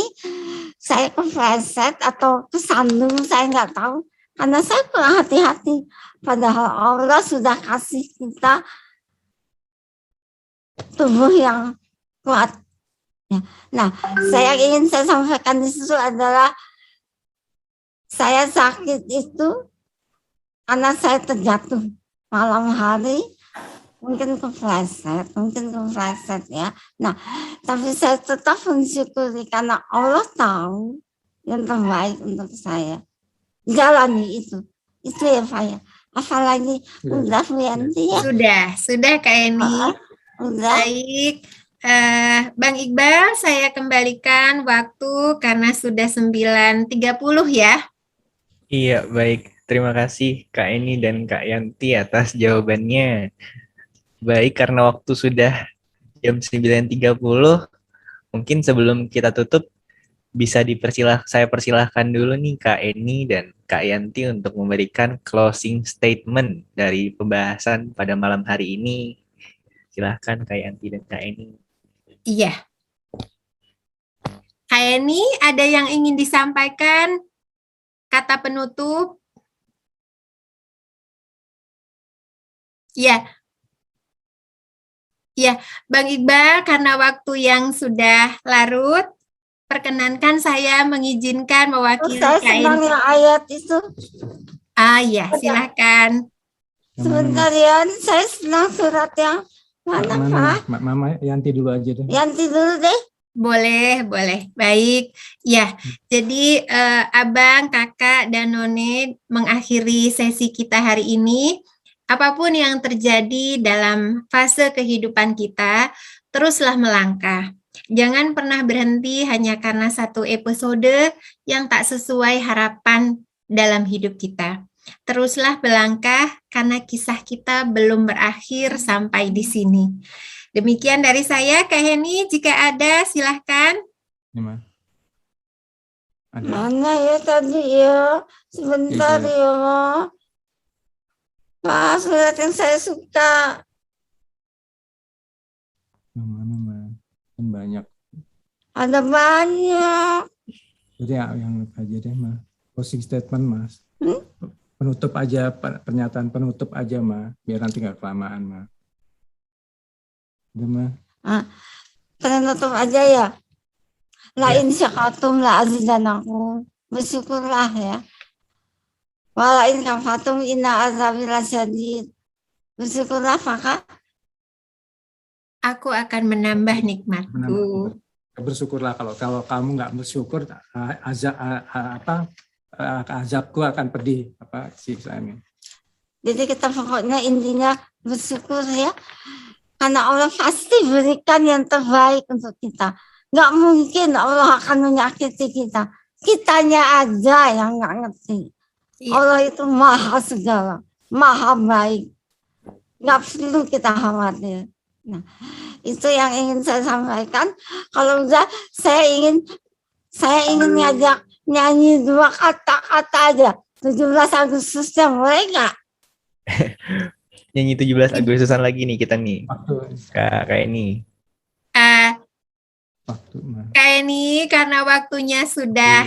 Saya kepleset atau kesandung, saya nggak tahu. Karena saya kurang hati-hati. Padahal Allah sudah kasih kita tubuh yang kuat. Ya. Nah, saya sampaikan di situ adalah saya sakit itu karena saya terjatuh malam hari, mungkin kepleset ya. Nah, tapi saya tetap mensyukuri karena Allah tahu yang terbaik untuk saya. Jalani itu ya Pak ya. Apalagi udah Bu Yanti ya. Sudah Kak Eni. Udah. Baik, Bang Iqbal, saya kembalikan waktu karena sudah 9.30 ya. Iya, baik. Terima kasih Kak Eni dan Kak Yanti atas jawabannya. Baik, karena waktu sudah jam 9.30, mungkin sebelum kita tutup, bisa saya persilahkan dulu nih Kak Eni dan Kak Yanti untuk memberikan closing statement dari pembahasan pada malam hari ini. Silahkan Kak Yanti dan Kak Eni. Iya. Kak Eni, ada yang ingin disampaikan? Kata penutup? Ya. Ya, Bang Iqbal, karena waktu yang sudah larut, perkenankan saya mengizinkan mewakili Saya Kak Eni. senang yang ayat itu. Ya, silakan. Sebentar ya, saya senang surat yang mana Pak? Mama Yanti dulu aja deh. Yanti dulu deh. Boleh. Baik. Ya, jadi Abang, Kakak, dan None mengakhiri sesi kita hari ini. Apapun yang terjadi dalam fase kehidupan kita, teruslah melangkah. Jangan pernah berhenti hanya karena satu episode yang tak sesuai harapan dalam hidup kita. Teruslah melangkah karena kisah kita belum berakhir sampai di sini. Demikian dari saya, Kak Heni. Jika ada, silahkan. Mana ya tadi ya? Sebentar ya. Pak, surat yang saya suka. Mana? Kan banyak. Ada banyak. Jadi yang aja deh, Mas. Closing statement, Mas. Penutup aja, pernyataan penutup aja, Mas. Biar nanti nggak kelamaan, Mas. Udah, Mas. Penutup aja ya. La in syakatum la azidanakum. Bersyukurlah ya. Wala in kafatum inna azabi lasyadid. Bersyukurlah maka aku akan menambah nikmatku. Bersyukurlah, kalau kamu nggak bersyukur, azabku akan pedih, siksaannya. Jadi kita pokoknya intinya bersyukur ya, karena Allah pasti berikan yang terbaik untuk kita. Nggak mungkin Allah akan menyakiti kita, kitanya aja yang nggak ngerti. Allah itu maha segala, maha baik, nggak perlu kita khawatir. Nah, itu yang ingin saya sampaikan. Kalau udah, saya ingin ngajak nyanyi 2 kata-kata aja. 17 Agustusnya boleh nggak? Nyanyi 17 Agustusan lagi nih kita nih. Kayak ini. Kak Eni, karena waktunya sudah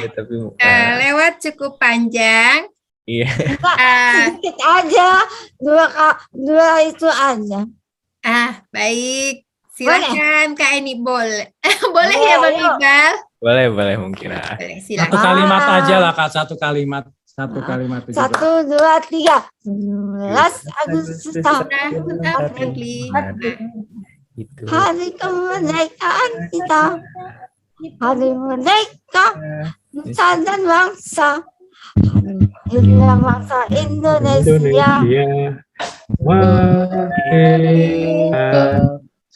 lewat cukup panjang. Iya. Sedikit aja, 2 itu aja. Baik. Silakan Kak Eni, boleh. Boleh ya Bang Iqbal? Boleh mungkin. Boleh, silakan. Satu kalimat aja lah, Kak. Satu kalimat. 1, 2, 3. 17 Agustus hari kemerdekaan kita, hari merdeka nusa dan bangsa, dunia bangsa Indonesia.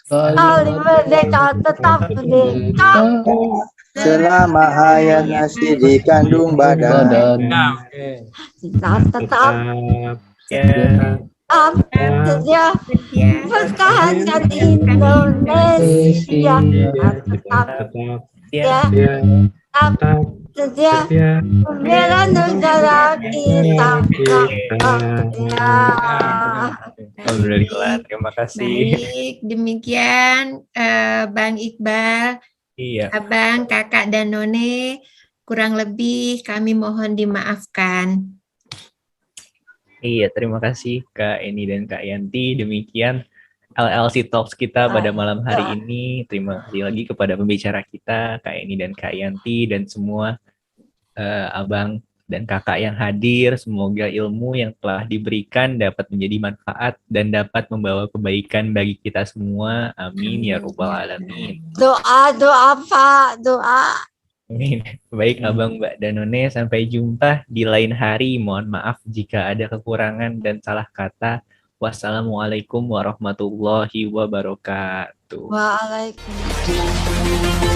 Sekali merdeka tetap merdeka. Selama hayat masih dikandung badan. Kita tetap setia pertahankan Indonesia. Tetap setia membela negara kita. Alhamdulillah, terima kasih. Baik, demikian Bang Iqbal. Iya. Abang, Kakak, dan None, kurang lebih kami mohon dimaafkan. Iya, terima kasih Kak Eni dan Kak Yanti. Demikian LLC Talks kita pada malam hari ini. Terima kasih lagi kepada pembicara kita, Kak Eni dan Kak Yanti, dan semua abang dan kakak yang hadir. Semoga ilmu yang telah diberikan dapat menjadi manfaat dan dapat membawa kebaikan bagi kita semua. Amin ya rabbal alamin. Doa Pak, doa. Amin. Baik Abang, Mbak, dan None, sampai jumpa di lain hari. Mohon maaf jika ada kekurangan dan salah kata. Wassalamualaikum warahmatullahi wabarakatuh. Waalaikumsalam.